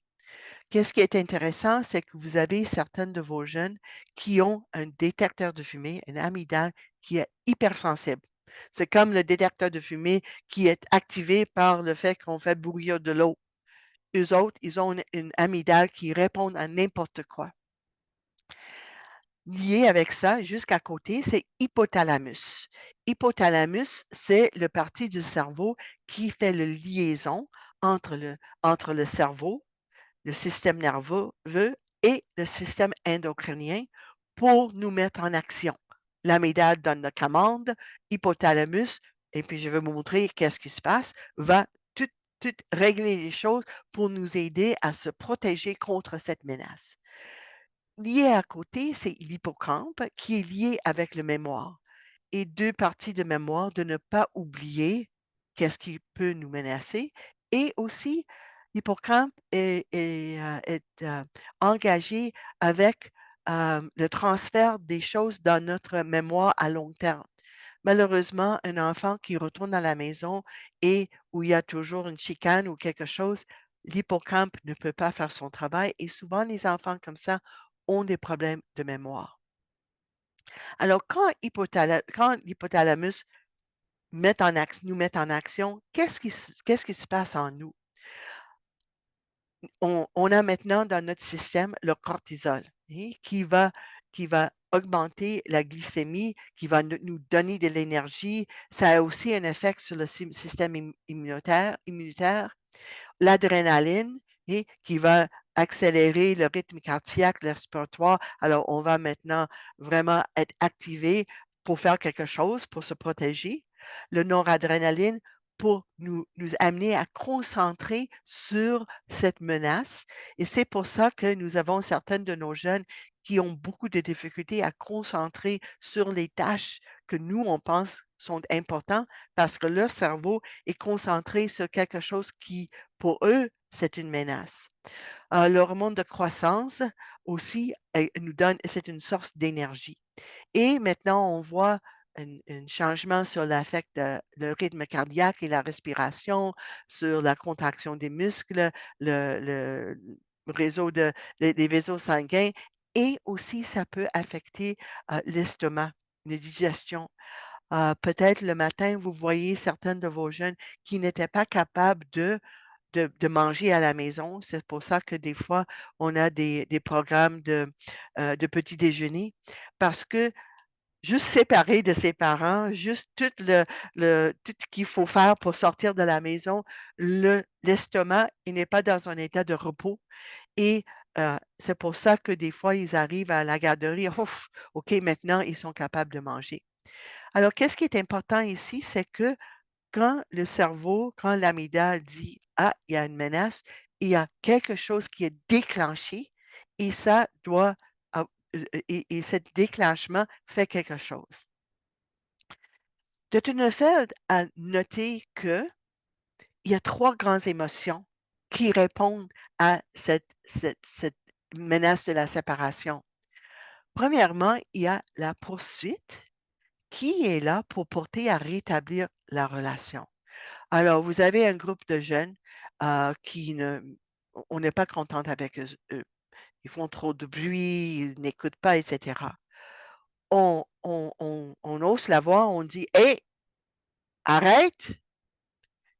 Qu'est-ce qui est intéressant, c'est que vous avez certaines de vos jeunes qui ont un détecteur de fumée, une amygdale qui est hypersensible. C'est comme le détecteur de fumée qui est activé par le fait qu'on fait bouillir de l'eau. Eux autres, ils ont une amygdale qui répond à n'importe quoi. Lié avec ça, jusqu'à côté, c'est hypothalamus. Hypothalamus, c'est le parti du cerveau qui fait la liaison entre le cerveau, le système nerveux et le système endocrinien pour nous mettre en action. L'amygdale donne la commande, hypothalamus, et puis je vais vous montrer qu'est-ce qui se passe, va tout, tout régler les choses pour nous aider à se protéger contre cette menace. Lié à côté, c'est l'hippocampe qui est lié avec le mémoire et 2 parties de mémoire de ne pas oublier qu'est-ce qui peut nous menacer et aussi l'hippocampe est engagé avec, le transfert des choses dans notre mémoire à long terme. Malheureusement, un enfant qui retourne à la maison et où il y a toujours une chicane ou quelque chose, l'hippocampe ne peut pas faire son travail et souvent les enfants comme ça ont des problèmes de mémoire. Alors quand l'hypothalamus nous met en action, qu'est-ce qui se passe en nous? On a maintenant dans notre système le cortisol, hein, qui va augmenter la glycémie, qui va nous donner de l'énergie. Ça a aussi un effet sur le système immunitaire. L'adrénaline et qui va accélérer le rythme cardiaque, le respiratoire. Alors, on va maintenant vraiment être activé pour faire quelque chose, pour se protéger. Le noradrénaline pour nous amener à concentrer sur cette menace et c'est pour ça que nous avons certaines de nos jeunes qui ont beaucoup de difficultés à concentrer sur les tâches que nous, on pense sont importantes parce que leur cerveau est concentré sur quelque chose qui pour eux, c'est une menace. Leur hormone de croissance aussi, nous donne c'est une source d'énergie et maintenant on voit un changement sur l'affect le rythme cardiaque et la respiration, sur la contraction des muscles, le réseau les vaisseaux sanguins et aussi ça peut affecter, l'estomac, la digestion. Peut-être le matin, vous voyez certaines de vos jeunes qui n'étaient pas capables de manger à la maison. C'est pour ça que des fois, on a des programmes de petit déjeuner parce que juste séparé de ses parents, juste tout ce qu'il faut faire pour sortir de la maison, l'estomac, il n'est pas dans un état de repos et c'est pour ça que des fois, ils arrivent à la garderie, ouf, OK, maintenant, ils sont capables de manger. Alors, qu'est-ce qui est important ici, c'est que quand le cerveau, quand l'amygdale dit: «Ah, il y a une menace», il y a quelque chose qui est déclenché et ça doit av et cet déclenchement fait quelque chose. Duttenfeld a noté qu'il y a 3 grandes émotions qui répondent à cette menace de la séparation. Premièrement, il y a la poursuite qui est là pour porter à rétablir la relation. Alors, vous avez un groupe de jeunes, qui ne on n'est pas contente avec eux. Ils font trop de bruit, ils n'écoutent pas et cetera. On hausse la voix, on dit: «Hé, arrête!»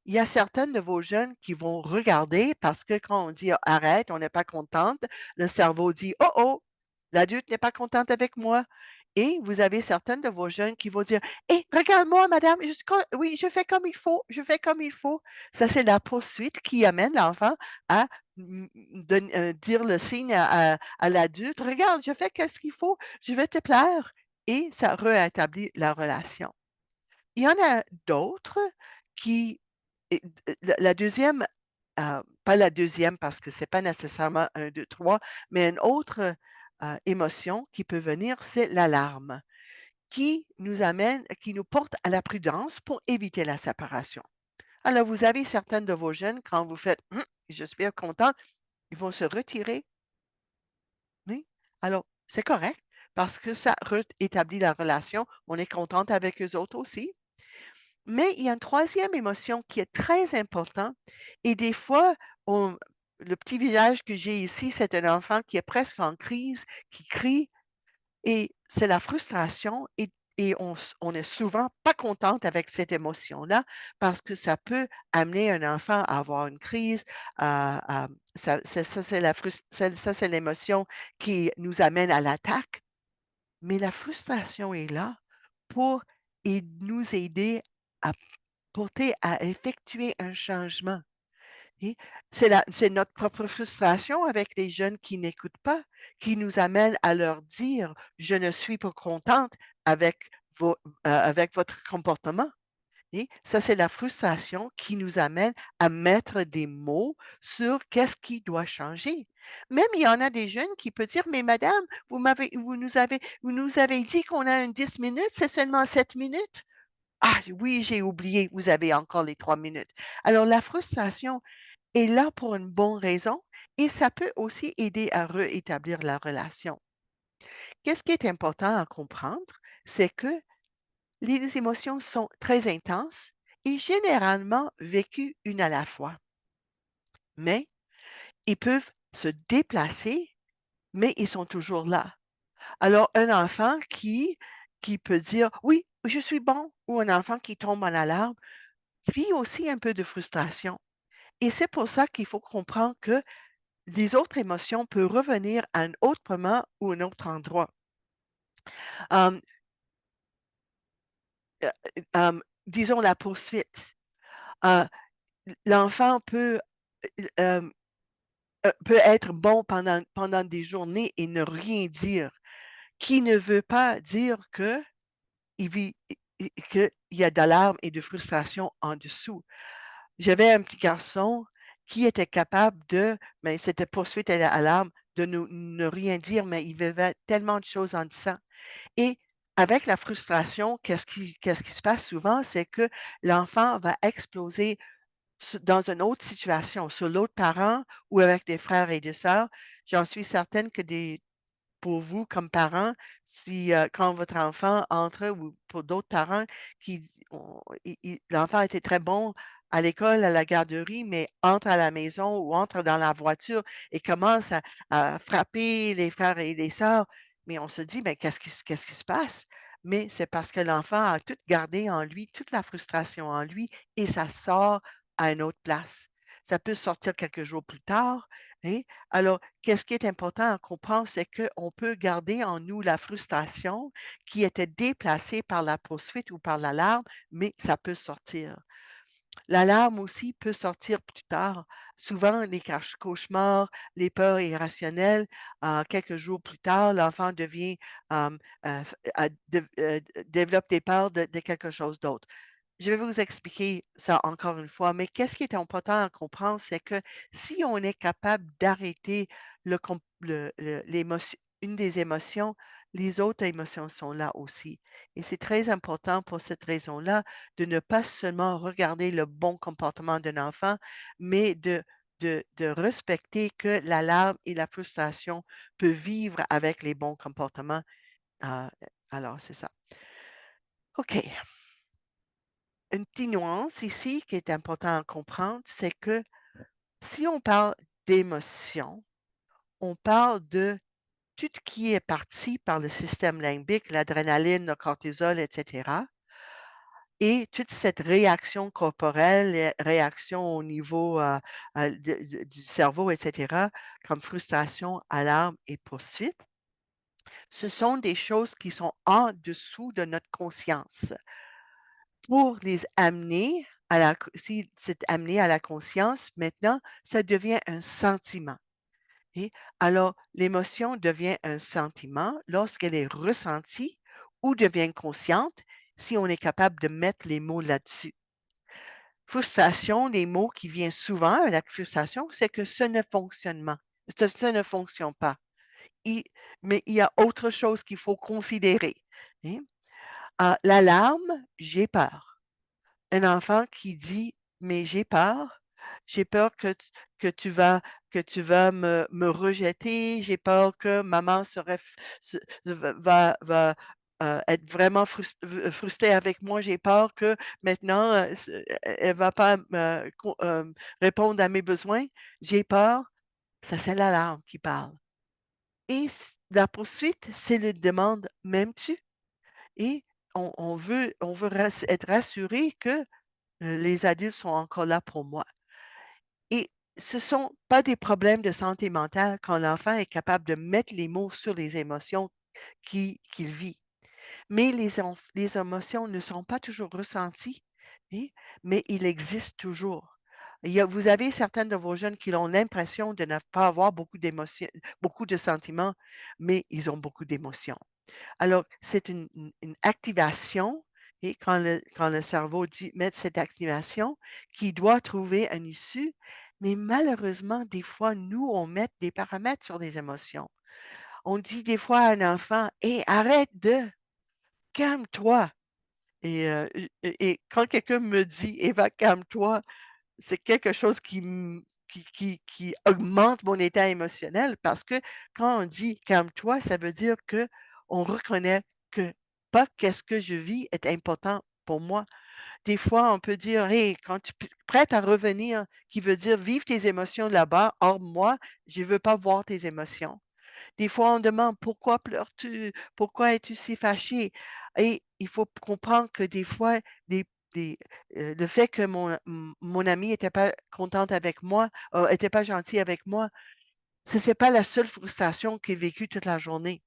Il y a certaines de vos jeunes qui vont regarder parce que quand on dit: «Arrête, on n'est pas contente», le cerveau dit: «Oh oh, l'adulte n'est pas contente avec moi» et vous avez certaines de vos jeunes qui vont dire: «Hé, regarde-moi madame, oui, je fais comme il faut, je fais comme il faut». Ça, c'est la poursuite qui amène l'enfant à dire le signe à l'adulte: «Regarde, je fais qu'est-ce qu'il faut, je vais te plaire» et ça rétablit la relation. Il y en a d'autres qui et la 2e, pas la deuxième parce que c'est pas nécessairement un, deux, trois, mais une autre, émotion qui peut venir, c'est l'alarme, qui nous porte à la prudence pour éviter la séparation. Alors vous avez certaines de vos jeunes, quand vous faites: Je suis bien content», ils vont se retirer, oui. Alors c'est correct parce que ça rétablit la relation, on est contente avec eux autres aussi. Mais il y a une troisième émotion qui est très importante et des fois, on le petit visage que j'ai ici, c'est un enfant qui est presque en crise, qui crie et c'est la frustration et on est souvent pas contente avec cette émotion-là parce que ça peut amener un enfant à avoir une crise, à ça c'est la ça c'est l'émotion qui nous amène à l'attaque, mais la frustration est là pour nous aider à porter à effectuer un changement. Et c'est notre propre frustration avec les jeunes qui n'écoutent pas, qui nous amène à leur dire: «Je ne suis pas contente avec avec votre comportement». Et ça, c'est la frustration qui nous amène à mettre des mots sur qu'est-ce qui doit changer. Même il y en a des jeunes qui peuvent dire: «Mais madame, vous nous avez dit qu'on a un 10 minutes, c'est seulement 7 minutes». «Ah oui, j'ai oublié, vous avez encore les 3 minutes». Alors la frustration est là pour une bonne raison et ça peut aussi aider à réétablir la relation. Qu'est-ce qui est important à comprendre, c'est que les émotions sont très intenses et généralement vécues une à la fois, mais ils peuvent se déplacer, mais ils sont toujours là. Alors, un enfant qui peut dire oui, je suis bon, ou un enfant qui tombe en alarme, vit aussi un peu de frustration. Et c'est pour ça qu'il faut comprendre que les autres émotions peuvent revenir à un autre moment ou un autre endroit. Hem, disons la poursuite. Heu, l'enfant peut être bon pendant des journées et ne rien dire, qui ne veut pas dire qu'il vit qu'il y a de larmes et de frustration en dessous. J'avais un petit garçon qui était capable mais c'était poursuite à larmes, de ne rien dire, mais il vivait tellement de choses en disant. Et avec la frustration, qu'est-ce qui se passe souvent, c'est que l'enfant va exploser dans une autre situation, sur l'autre parent ou avec des frères et des sœurs. J'en suis certaine que pour vous comme parents, si, quand votre enfant entre ou pour d'autres parents qui d on l'enfant était très bon à l'école, à la garderie, mais entre à la maison ou entre dans la voiture et commence à frapper les frères et les sœurs, mais on se dit: «Mais qu'est-ce qui se passe?» Mais c'est parce que l'enfant a tout gardé en lui, toute la frustration en lui et ça sort à une autre place. Ça peut sortir quelques jours plus tard, hein. Alors, qu'est-ce qui est important à comprendre, c'est qu'on peut garder en nous la frustration qui était déplacée par la poursuite ou par l'alarme, mais ça peut sortir. L'alarme aussi peut sortir plus tard. Souvent, les cauchemars, les peurs irrationnelles, quelques jours plus tard, l'enfant devient, développe des peurs de quelque chose d'autre. Je vais vous expliquer ça encore une fois, mais qu'est-ce qui est important à comprendre, c'est que si on est capable d'arrêter une des émotions, les autres émotions sont là aussi. Et c'est très important pour cette raison-là de ne pas seulement regarder le bon comportement d'un enfant, mais de respecter que l'alarme et la frustration peuvent vivre avec les bons comportements. Ah, alors, c'est ça. OK. Une petite nuance ici qui est important à comprendre, c'est que si on parle d'émotion, on parle de tout ce qui est parti par le système limbique, l'adrénaline, le cortisol, et cetera, et toute cette réaction corporelle, et réaction au niveau, du cerveau, et cetera, comme frustration, alarme et poursuite, ce sont des choses qui sont en dessous de notre conscience. Pour les amener à la co si c'est amené à la conscience, maintenant, ça devient un sentiment et alors l'émotion devient un sentiment lorsqu'elle est ressentie ou devient consciente si on est capable de mettre les mots là-dessus. Frustration, les mots qui viennent souvent à la frustration, c'est que ce ne fonctionne pas. Il Mais il y a autre chose qu'il faut considérer, hein. L'alarme, j'ai peur. Un enfant qui dit: «Mais j'ai peur que tu vas me rejeter, j'ai peur que maman serait f se va va va être vraiment frustrée avec moi. J'ai peur que maintenant, elle va pas me répondre à mes besoins. J'ai peur, ça c'est l'alarme qui parle et la poursuite, c'est le demande: «M'aimes-tu?» et on veut être rassuré que, les adultes sont encore là pour moi et ce sont pas des problèmes de santé mentale quand l'enfant est capable de mettre les mots sur les émotions qu'il vit. Mais les émotions ne sont pas toujours ressenties, oui, mais il existe toujours. Vous avez certaines de vos jeunes qui ont l'impression de ne pas avoir beaucoup d'émotions, beaucoup de sentiments, mais ils ont beaucoup d'émotions. Alors, c'est une activation et quand le cerveau dit mettre cette activation, qui doit trouver une issue, mais malheureusement, des fois, nous, on met des paramètres sur les émotions. On dit des fois à un enfant: «Hé, arrête de, calme-toi!» et quand quelqu'un me dit: «Eva, calme-toi», c'est quelque chose qui augmente mon état émotionnel parce que quand on dit: «Calme-toi», ça veut dire que on reconnaît que pas qu'est-ce que je vis est important pour moi. Des fois, on peut dire: «Hey, quand tu prête à revenir», qui veut dire: «Vive tes émotions là-bas, or moi, je veux pas voir tes émotions». Des fois, on demande: «Pourquoi pleures-tu? Pourquoi es-tu si fâché?» Et il faut comprendre que des fois, des des le fait que mon amie était pas contente avec moi, était pas gentille avec moi, c'est pas la seule frustration qu'il a vécue toute la journée.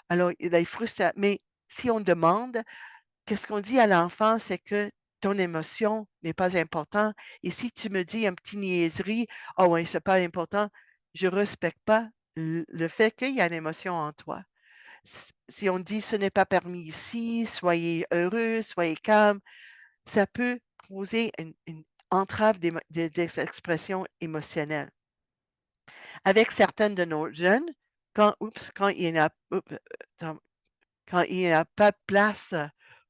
Alors, il est frustra mais si on demande, qu'est-ce qu'on dit à l'enfant? C'est que ton émotion n'est pas important et si tu me dis un petit niaiserie: «Ah ouais, c'est pas important», je respecte pas le fait qu'il y a une émotion en toi. Si on dit: «Ce n'est pas permis ici, soyez heureux, soyez calme», ça peut causer une entrave des expressions émotionnelles. Avec certaines de nos jeunes, quand il n'y a attends, quand il n'y a pas de place,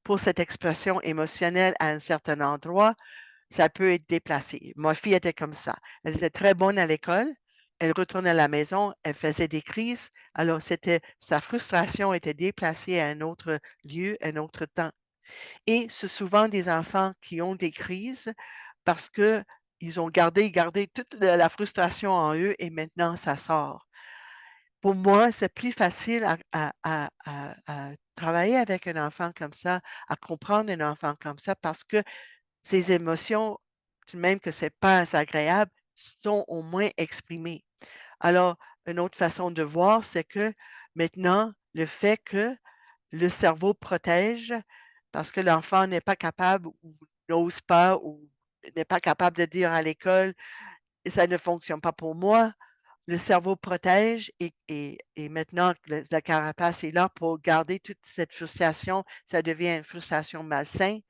pour cette expression émotionnelle à un certain endroit, ça peut être déplacé. Ma fille était comme ça. Elle était très bonne à l'école. Elle retournait à la maison, elle faisait des crises. Alors sa frustration était déplacée à un autre lieu, un autre temps. Et c'est souvent des enfants qui ont des crises parce que ils ont gardé toute la frustration en eux et maintenant ça sort. Pour moi, c'est plus facile à travailler avec un enfant comme ça, à comprendre un enfant comme ça parce que ses émotions, même que c'est pas agréable, sont au moins exprimées. Alors, une autre façon de voir, c'est que maintenant, le fait que le cerveau protège parce que l'enfant n'est pas capable ou n'ose pas ou n'est pas capable de dire à l'école: «Ça ne fonctionne pas pour moi». Le cerveau protège et maintenant que la carapace est là pour garder toute cette frustration, ça devient une frustration malsaine.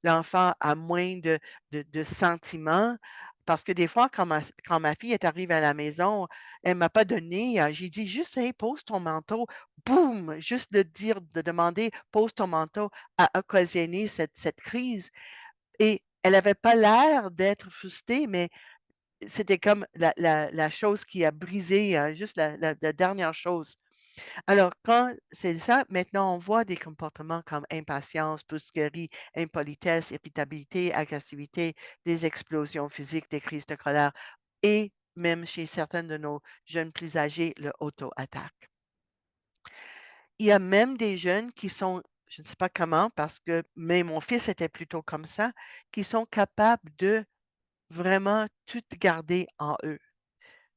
L'enfant a moins de sentiments parce que des fois, quand ma fille est arrivée à la maison, elle m'a pas donné, j'ai dit juste: «Hey, pose ton manteau». Boum! Juste de demander: «Pose ton manteau» a occasionné cette crise et elle avait pas l'air d'être frustrée, mais c'était comme la chose qui a brisé, juste la dernière chose. Alors quand c'est ça, maintenant on voit des comportements comme impatience, brusquerie, impolitesse, irritabilité, agressivité, des explosions physiques, des crises de colère et même chez certains de nos jeunes plus âgés, le auto-attaque. Il y a même des jeunes qui sont, je ne sais pas comment parce que mais mon fils était plutôt comme ça, qui sont capables de vraiment tout garder en eux.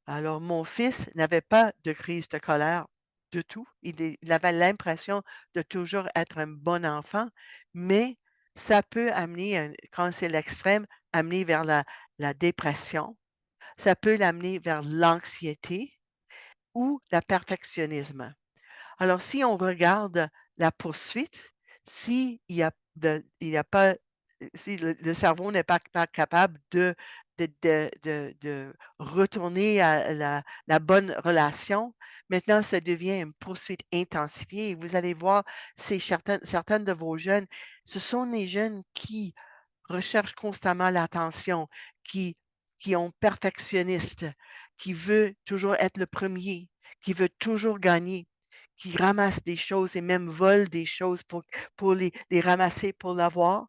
Alors, mon fils n'avait pas de crise de colère du tout. Il avait l'impression de toujours être un bon enfant, mais ça peut amener, quand c'est l'extrême, amener vers la dépression. Ça peut l'amener vers l'anxiété ou la perfectionnisme. Alors, si on regarde la poursuite, s'il y a il y a pas si le cerveau n'est pas capable de retourner à la bonne relation, maintenant ça devient une poursuite intensifiée et vous allez voir, c'est certaines de vos jeunes, ce sont les jeunes qui recherchent constamment l'attention, qui ont perfectionniste, qui veut toujours être le premier, qui veut toujours gagner qui ramassent des choses et même volent des choses pour les ramasser pour l'avoir.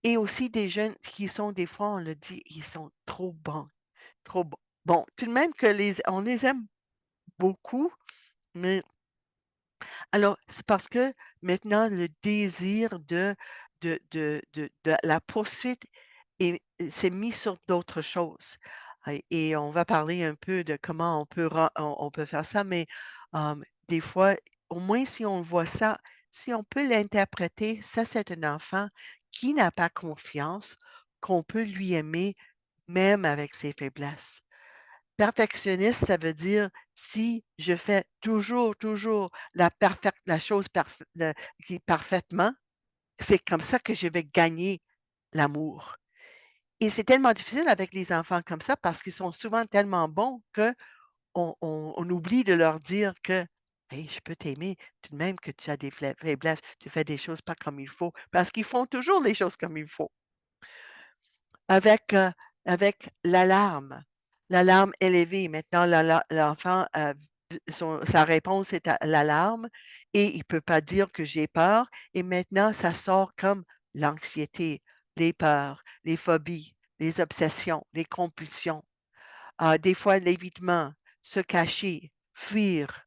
Et aussi des jeunes qui sont des fois, on le dit, ils sont trop bons, trop bons. Bon, tout de même que on les aime beaucoup, mais alors, c'est parce que maintenant le désir de la poursuite s'est mis sur d'autres choses. Et on va parler un peu de comment on peut faire ça, mais des fois, au moins si on voit ça, si on peut l'interpréter, ça c'est un enfant qui n'a pas confiance, qu'on peut lui aimer même avec ses faiblesses. Perfectionniste, ça veut dire si je fais toujours la chose qui parfaitement, c'est comme ça que je vais gagner l'amour. Et c'est tellement difficile avec les enfants comme ça parce qu'ils sont souvent tellement bons qu'on on oublie de leur dire que hey, je peux t'aimer tout de même que tu as des faiblesses, tu fais des choses pas comme il faut, parce qu'ils font toujours les choses comme il faut. Avec, avec l'alarme élevée. Maintenant, l'enfant, sa réponse est à l'alarme et il ne peut pas dire que j'ai peur. Et maintenant, ça sort comme l'anxiété, les peurs, les phobies, les obsessions, les compulsions, des fois l'évitement, se cacher, fuir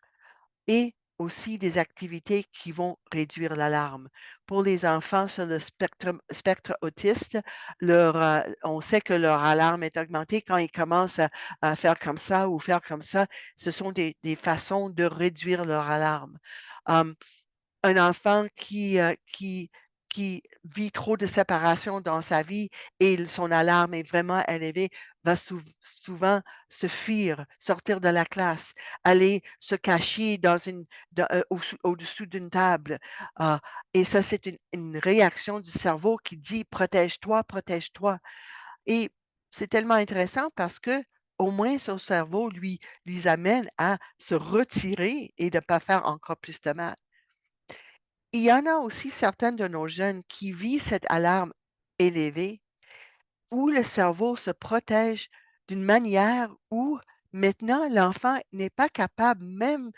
et aussi des activités qui vont réduire l'alarme. Pour les enfants sur le spectre autiste, on sait que leur alarme est augmentée quand ils commencent à faire comme ça ou faire comme ça. Ce sont des façons de réduire leur alarme. Hum, un enfant qui vit trop de séparation dans sa vie et son alarme est vraiment élevée, va souvent se fuir, sortir de la classe, aller se cacher au-dessous d'une table. Ah, et ça, c'est une réaction du cerveau qui dit protège-toi, protège-toi. Et c'est tellement intéressant parce que au moins son cerveau lui amène à se retirer et de ne pas faire encore plus de mal. Il y en a aussi certains de nos jeunes qui vivent cette alarme élevée où le cerveau se protège d'une manière où maintenant l'enfant n'est pas capable même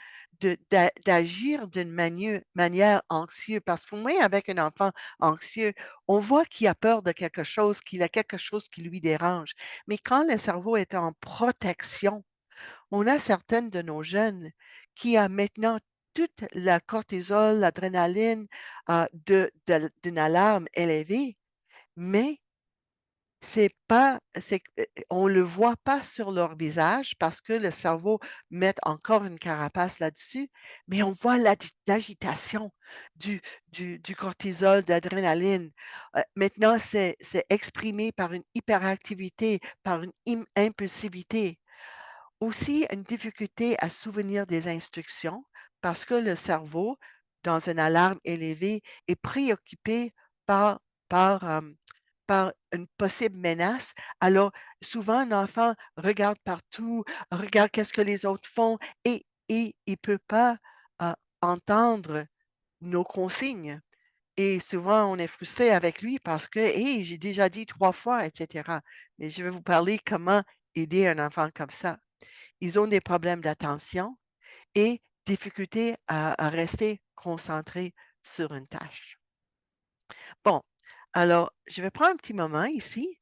d'agir d'une manière anxieuse. Parce qu'au moins avec un enfant anxieux, on voit qu'il a peur de quelque chose, qu'il a quelque chose qui lui dérange. Mais quand le cerveau est en protection, on a certaines de nos jeunes qui a maintenant toute la cortisol, l'adrénaline d'une alarme élevée, mais on ne le voit pas sur leur visage parce que le cerveau met encore une carapace là-dessus, mais on voit l'agitation du, du cortisol, de l'adrénaline. Maintenant, c'est exprimé par une hyperactivité, par une impulsivité. Aussi, une difficulté à souvenir des instructions parce que le cerveau, dans une alarme élevée, est préoccupé par, par, par une possible menace. Alors, souvent, un enfant regarde partout, regarde qu'est-ce que les autres font et il ne peut pas entendre nos consignes. Et souvent, on est frustré avec lui parce que, hey, j'ai déjà dit 3 fois, etc. Mais je vais vous parler comment aider un enfant comme ça. Ils ont des problèmes d'attention et difficulté à rester concentrés sur une tâche. Bon, alors, je vais prendre un petit moment ici.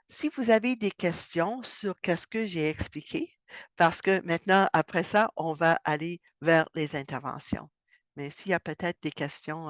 Si vous avez des questions sur qu'est-ce que j'ai expliqué, parce que maintenant, après ça, on va aller vers les interventions. Mais s'il y a peut-être des questions,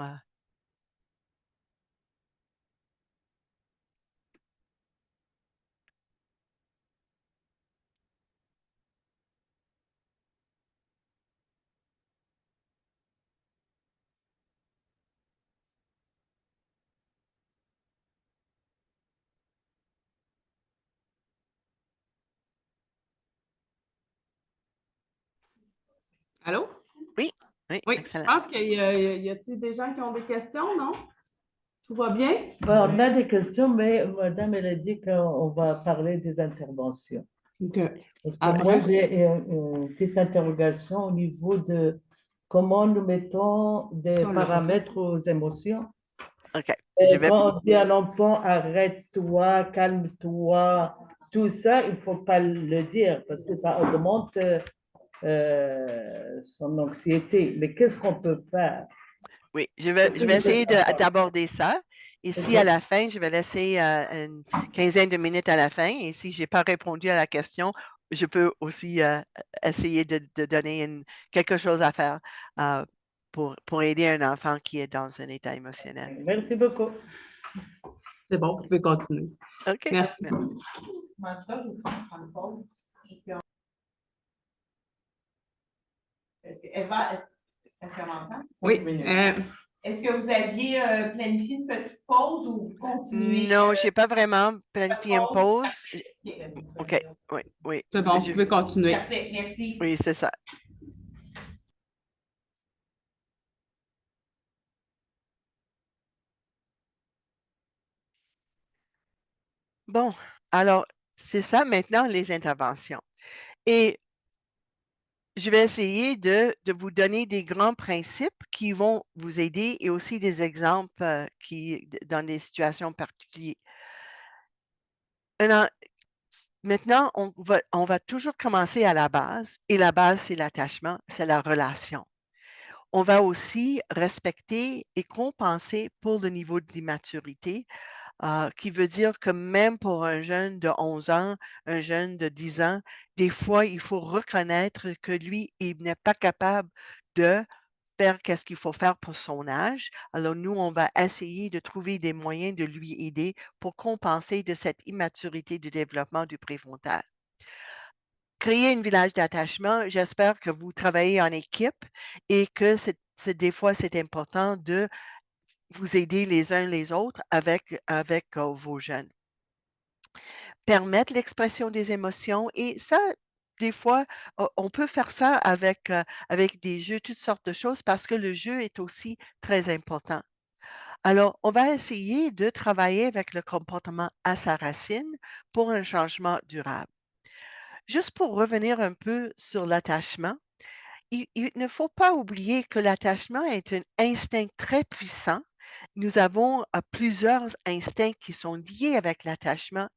Allô? oui, oui, Oui, je excellent. pense qu'il y a-t-il des gens qui ont des questions, non? Tout va bien? On a des questions, mais Madame, elle a dit qu'on va parler des interventions. OK. Parce que moi, Ouais. j'ai une petite interrogation au niveau de comment nous mettons des Ça, là. paramètres aux émotions. OK. Je vais, Quand on dit à l'enfant, arrête-toi, calme-toi, tout ça, il ne faut pas le dire parce que ça augmente son anxiété. Mais qu'est-ce qu'on peut faire? Oui, Qu'est-ce je que vais vous essayer faites encore? d'aborder ça. Et si à Ok. la fin, je vais laisser une quinzaine de minutes à la fin. Et si je n'ai pas répondu à la question, je peux aussi essayer de donner quelque chose à faire euh, pour aider un enfant qui est dans un état émotionnel. Merci beaucoup. C'est bon, vous pouvez continuer. OK. Merci. Merci. En tout cas, je vais aussi prendre une pause. Est-ce que, Eva, est-ce qu'elle m'entend? Oui. Est-ce que vous aviez planifié une petite pause ou vous continuez? Non, je n'ai pas vraiment Pas de planifié une pause? pause. Ok, OK. Oui, oui. C'est bon, vous pouvez continuer. parfait, merci. Oui, c'est ça. Bon, alors, c'est ça maintenant les interventions. Et je vais essayer de vous donner des grands principes qui vont vous aider et aussi des exemples dans des situations particulières. Un en- Maintenant, on va toujours commencer à la base et la base, c'est l'attachement, c'est la relation. On va aussi respecter et compenser pour le niveau de l'immaturité. Qui veut dire que même pour un jeune de 11 ans, un jeune de 10 ans, des fois, il faut reconnaître que lui, il n'est pas capable de faire qu'est-ce qu'il faut faire pour son âge. Alors nous, on va essayer de trouver des moyens de lui aider pour compenser de cette immaturité du développement du préfrontal. Créer un village d'attachement, j'espère que vous travaillez en équipe et que des fois, c'est important de vous aider les uns les autres avec vos jeunes. Permettre l'expression des émotions et ça, des fois, on peut faire ça avec des jeux, toutes sortes de choses parce que le jeu est aussi très important. Alors, on va essayer de travailler avec le comportement à sa racine pour un changement durable. Juste pour revenir un peu sur l'attachement, il ne faut pas oublier que l'attachement est un instinct très puissant. Nous avons plusieurs instincts qui sont liés avec l'attachement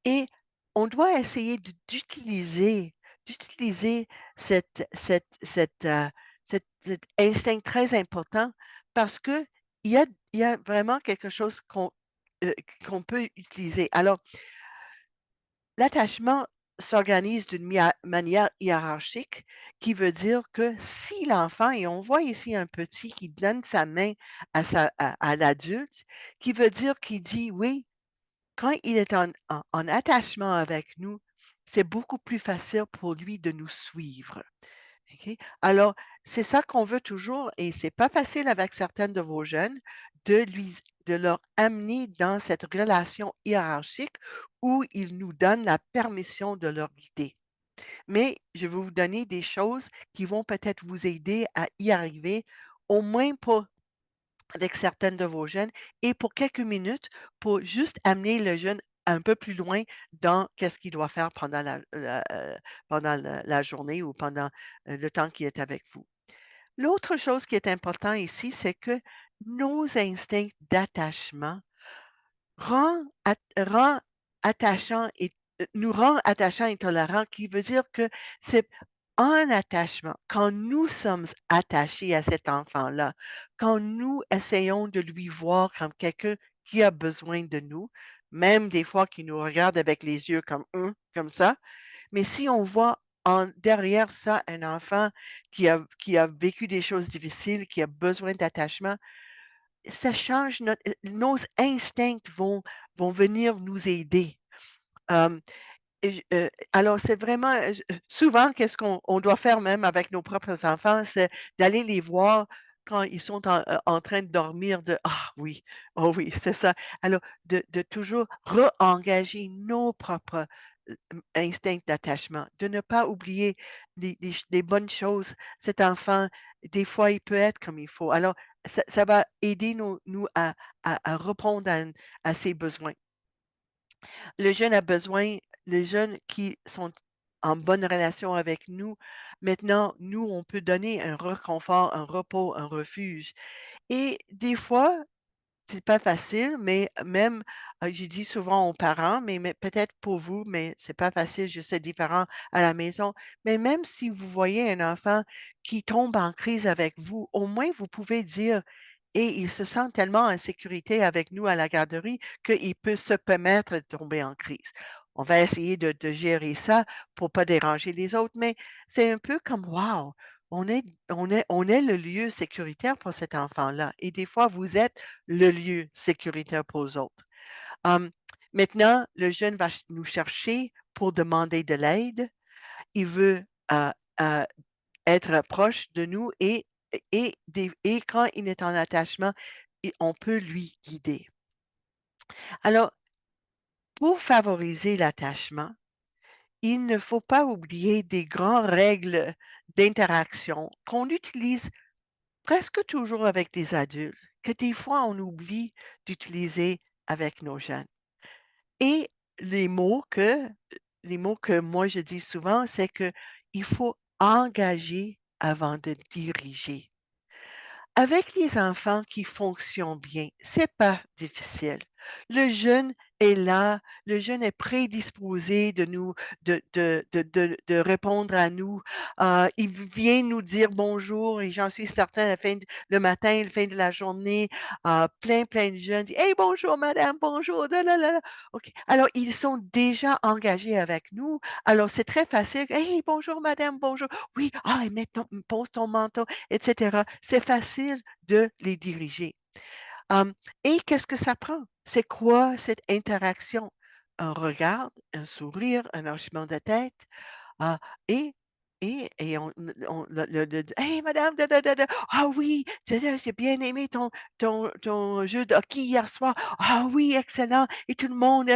et on doit essayer d'utiliser cet instinct très important parce que il y a vraiment quelque chose heu, qu'on peut utiliser. Alors, l'attachement s'organise d'une manière hiérarchique qui veut dire que si l'enfant et on voit ici un petit qui donne sa main à l'adulte, qui veut dire qu'il dit: «Oui, quand il est en attachement avec nous, c'est beaucoup plus facile pour lui de nous suivre. OK? Alors, c'est ça qu'on veut toujours et c'est pas facile avec certaines de vos jeunes de leur amener dans cette relation hiérarchique où ils nous donnent la permission de leur guider. Mais je vais vous donner des choses qui vont peut-être vous aider à y arriver, au moins pour avec certaines de vos jeunes et pour quelques minutes, pour juste amener le jeune un peu plus loin dans qu'est-ce qu'il doit faire pendant la journée ou pendant, le temps qu'il est avec vous. L'autre chose qui est important ici, c'est que nos instincts d'attachement rend attachant et nous rend attachants et tolérants, qui veut dire que c'est un attachement, quand nous sommes attachés à cet enfant-là, quand nous essayons de lui voir comme quelqu'un qui a besoin de nous, même des fois qui nous regarde avec les yeux comme ça, mais si on voit derrière ça un enfant qui a vécu des choses difficiles, qui a besoin d'attachement, ça change nos instincts vont venir nous aider. Hem, alors c'est vraiment, souvent qu'est-ce qu'on doit faire même avec nos propres enfants, c'est d'aller les voir quand ils sont en train de dormir de: «Ah oui, oh oui, c'est ça». Alors de toujours re-engager nos propres, instincts d'attachement, de ne pas oublier les bonnes choses. Cet enfant, des fois, il peut être comme il faut. Alors ça va aider nous à répondre à ses besoins. Le jeune a besoin les jeunes qui sont en bonne relation avec nous, maintenant, nous, on peut donner un réconfort, un repos, un refuge et des fois, c'est pas facile, mais même, je dis souvent aux parents, mais peut-être pour vous, mais c'est pas facile, je sais, différent à la maison. Mais même si vous voyez un enfant qui tombe en crise avec vous, au moins vous pouvez dire: «Et il se sent tellement en sécurité avec nous à la garderie qu'il peut se permettre de tomber en crise». On va essayer de gérer ça pour pas déranger les autres, mais c'est un peu comme: «Wow! On est le lieu sécuritaire pour cet enfant-là» et des fois, vous êtes le lieu sécuritaire pour les autres. Hem, Maintenant, le jeune va nous chercher pour demander de l'aide. Il veut, heu heu, être proche de nous et quand il est en attachement et on peut lui guider. Alors, pour favoriser l'attachement, il ne faut pas oublier des grandes règles d'interaction qu'on utilise presque toujours avec des adultes, que des fois on oublie d'utiliser avec nos jeunes. Et les mots que les mots que moi je dis souvent, c'est que il faut engager avant de diriger. Avec les enfants qui fonctionnent bien, c'est pas difficile. Le jeune est là, le jeune est prédisposé de nous de répondre à nous. Il vient nous dire bonjour et j'en suis certain la fin d le matin, la fin de la journée, plein de jeunes disent: «Hey bonjour madame, bonjour, da la la la». OK. Alors ils sont déjà engagés avec nous. Alors c'est très facile: «Hey bonjour madame, bonjour. Oui, ah et mets ton pose ton manteau» et cetera. C'est facile de les diriger. Hem et qu'est-ce que ça prend? C'est quoi cette interaction? Un regard, un sourire, un hochement de tête, ah et et on le «Hey madame, da da da da, ah oui, j'ai bien aimé ton jeu de hockey hier soir. Ah oui, excellent» et tout le monde,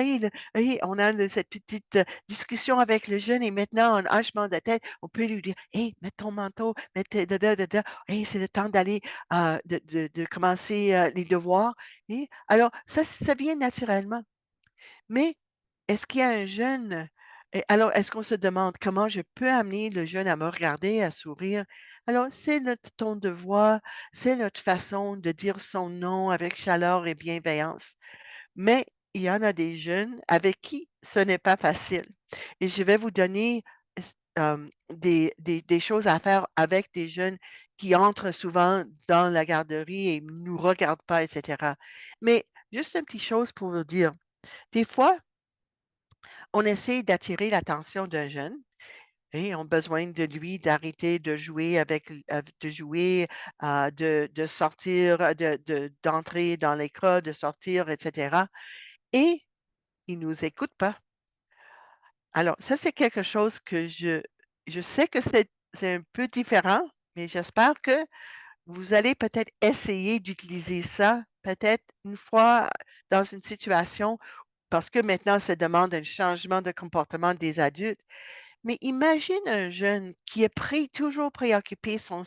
on a cette petite, discussion avec le jeune et maintenant un hochement de tête, on peut lui dire: «Hey, mets ton manteau, mets tes da da da da, hey, c'est le temps d'aller, de commencer, les devoirs» et alors ça vient naturellement. Mais est-ce qu'il y a un jeune et alors est-ce qu'on se demande comment je peux amener le jeune à me regarder, à sourire? Alors c'est notre ton de voix, c'est notre façon de dire son nom avec chaleur et bienveillance. Mais il y en a des jeunes avec qui ce n'est pas facile et je vais vous donner des choses à faire avec des jeunes qui entrent souvent dans la garderie et ne nous regardent pas et cetera. Mais juste une petite chose pour vous dire, des fois on essaie d'attirer l'attention d'un jeune et ont besoin de lui d'arrêter de jouer de jouer, de sortir, d'entrer dans l'école, de sortir et cetera et il nous écoute pas. Alors ça, c'est quelque chose que je sais que c'est un peu différent, mais j'espère que vous allez peut-être essayer d'utiliser ça, peut-être une fois dans une situation parce que maintenant ça demande un changement de comportement des adultes. Mais imagine un jeune qui est toujours préoccupé, son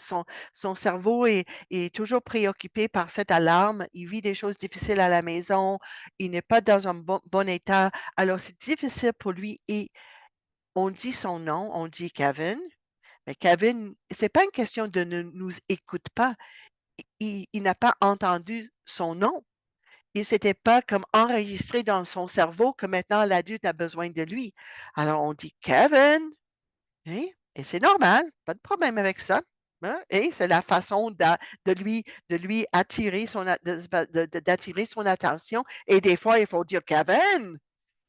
cerveau est toujours préoccupé par cette alarme. Il vit des choses difficiles à la maison, il n'est pas dans un bon état. Alors, c'est difficile pour lui et on dit son nom, on dit Kevin, mais Kevin, c'est pas une question de ne nous écoute pas. Il n'a pas entendu son nom. Il s'était pas comme enregistré dans son cerveau que maintenant l'adulte a besoin de lui. Alors, on dit Kevin. Hein? Et c'est normal, pas de problème avec ça, hein? Et c'est la façon de lui attirer d'attirer son attention et des fois, il faut dire: «Kevin!»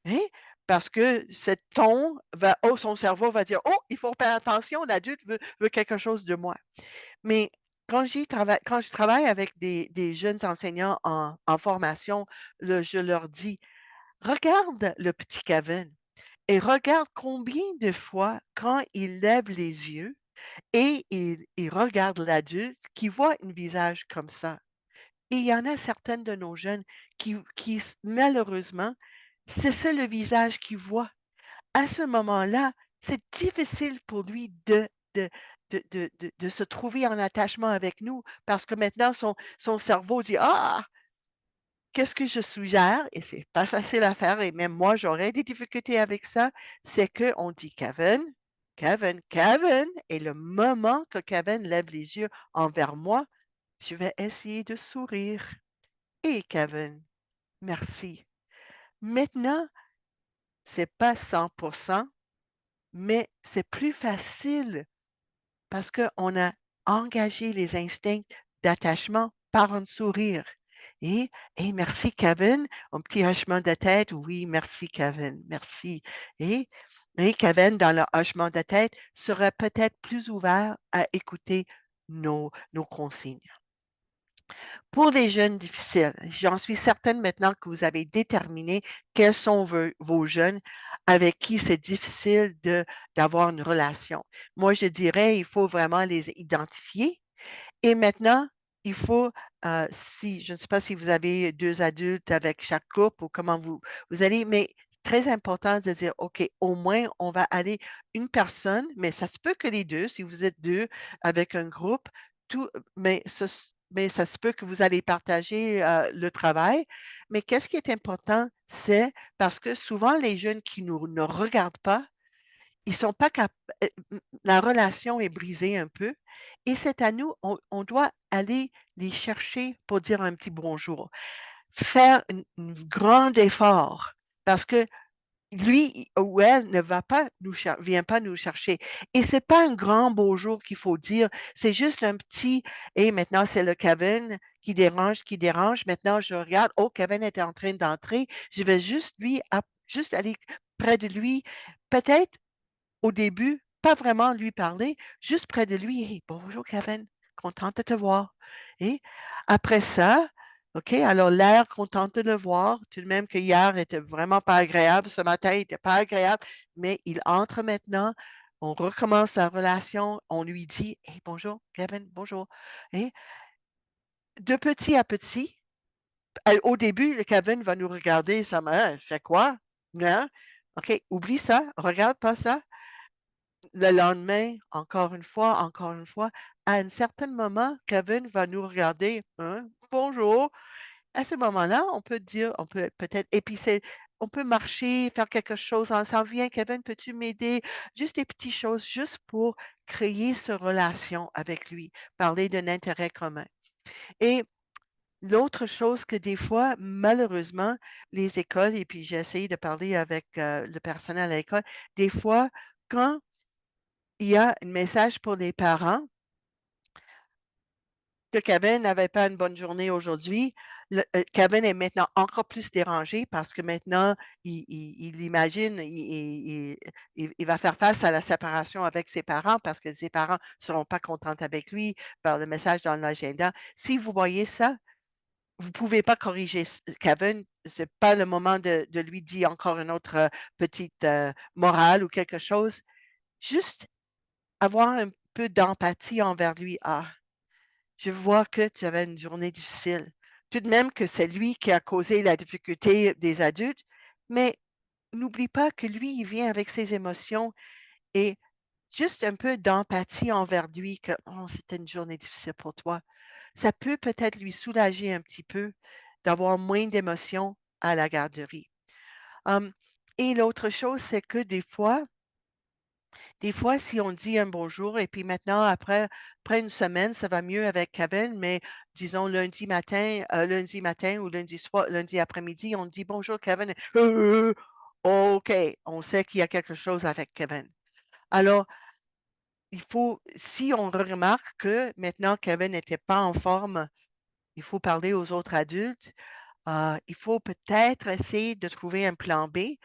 hein? Parce que ce ton son cerveau va dire: «Oh, il faut faire attention, l'adulte veut quelque chose de moi». Mais quand je travaille avec des jeunes enseignants en formation, je leur dis: «Regarde le petit Kevin et regarde combien de fois quand il lève les yeux et il regarde l'adulte qui voit un visage comme ça. Et il y en a certaines de nos jeunes malheureusement, c'est ça le visage qu'il voit. À ce moment-là, c'est difficile pour lui de se trouver en attachement avec nous parce que maintenant son cerveau dit: «Ah, qu'est-ce que je suggère?» et c'est pas facile à faire et même moi, j'aurais des difficultés avec ça, c'est qu'on dit: «Kevin, Kevin, Kevin» et le moment que Kevin lève les yeux envers moi, je vais essayer de sourire. Hey, Kevin, merci. Maintenant, c'est pas 100%, mais c'est plus facile parce qu'on a engagé les instincts d'attachement par un sourire. Et merci, Kevin. Un petit hochement de tête. Oui, merci, Kevin. Merci. Et, et Kevin, dans le hochement de tête, sera peut-être plus ouvert à écouter nos consignes. Pour les jeunes difficiles, j'en suis certaine maintenant que vous avez déterminé quels sont vos jeunes avec qui c'est difficile d'avoir une relation. Moi, je dirais, il faut vraiment les identifier. Et maintenant, il faut, si, je ne sais pas si vous avez 2 adultes avec chaque couple ou comment vous allez, mais très important de dire, OK, au moins, on va aller une personne, mais ça se peut que les 2, si vous êtes 2 avec un groupe, mais ça se peut que vous allez partager, le travail. Mais qu'est-ce qui est important, c'est parce que souvent les jeunes qui nous ne regardent pas, ils sont pas cap la relation est brisée un peu et c'est à nous, on doit aller les chercher pour dire un petit bonjour. Faire une grand effort parce que lui ou elle ne va pas vient pas nous chercher et c'est pas un grand bonjour qu'il faut dire, c'est juste un petit: «Et maintenant c'est le Kevin qui dérange. Maintenant je regarde, oh Kevin est en train d'entrer, je vais juste juste aller près de lui». Peut-être au début, pas vraiment lui parler, juste près de lui: «Hey, bonjour Kevin, contente de te voir» et après ça, OK, alors l'air contente de le voir, tout de même que hier était vraiment pas agréable, ce matin il était pas agréable, mais il entre maintenant, on recommence la relation, on lui dit: «Hey, bonjour Kevin, bonjour» et de petit à petit, au début, le Kevin va nous regarder, sa mère, «Elle fait quoi? Hein? OK, oublie ça, regarde pas ça». Le lendemain, encore une fois, à un certain moment, Kevin va nous regarder, hein, «Bonjour». À ce moment-là, on peut dire, on peut peut-être et puis on peut marcher, faire quelque chose ensemble. «Viens Kevin, peux-tu m'aider?» Juste des petites choses, juste pour créer cette relation avec lui, parler d'un intérêt commun et l'autre chose que des fois, malheureusement, les écoles et puis j'ai essayé de parler avec, le personnel à l'école, des fois, quand il y a un message pour les parents que Kevin n'avait pas une bonne journée aujourd'hui. Kevin est maintenant encore plus dérangé parce que maintenant, il imagine, il va faire face à la séparation avec ses parents parce que ses parents ne seront pas contents avec lui par le message dans l'agenda. Si vous voyez ça, vous ne pouvez pas corriger Kevin. C'est pas le moment de lui dire encore une autre petite morale ou quelque chose. Juste avoir un peu d'empathie envers lui. Ah, je vois que tu avais une journée difficile. Tout de même que c'est lui qui a causé la difficulté des adultes, mais n'oublie pas que lui, il vient avec ses émotions et juste un peu d'empathie envers lui que oh, c'était une journée difficile pour toi. Ça peut peut-être lui soulager un petit peu d'avoir moins d'émotions à la garderie. Hum, et l'autre chose, c'est que des fois, si on dit un bonjour et puis maintenant après une semaine, ça va mieux avec Kevin, mais disons lundi matin ou lundi soir lundi après-midi, on dit: «Bonjour Kevin», OK, on sait qu'il y a quelque chose avec Kevin. Alors, il faut si on remarque que maintenant Kevin n'était pas en forme, il faut parler aux autres adultes. Il faut peut-être essayer de trouver un plan B.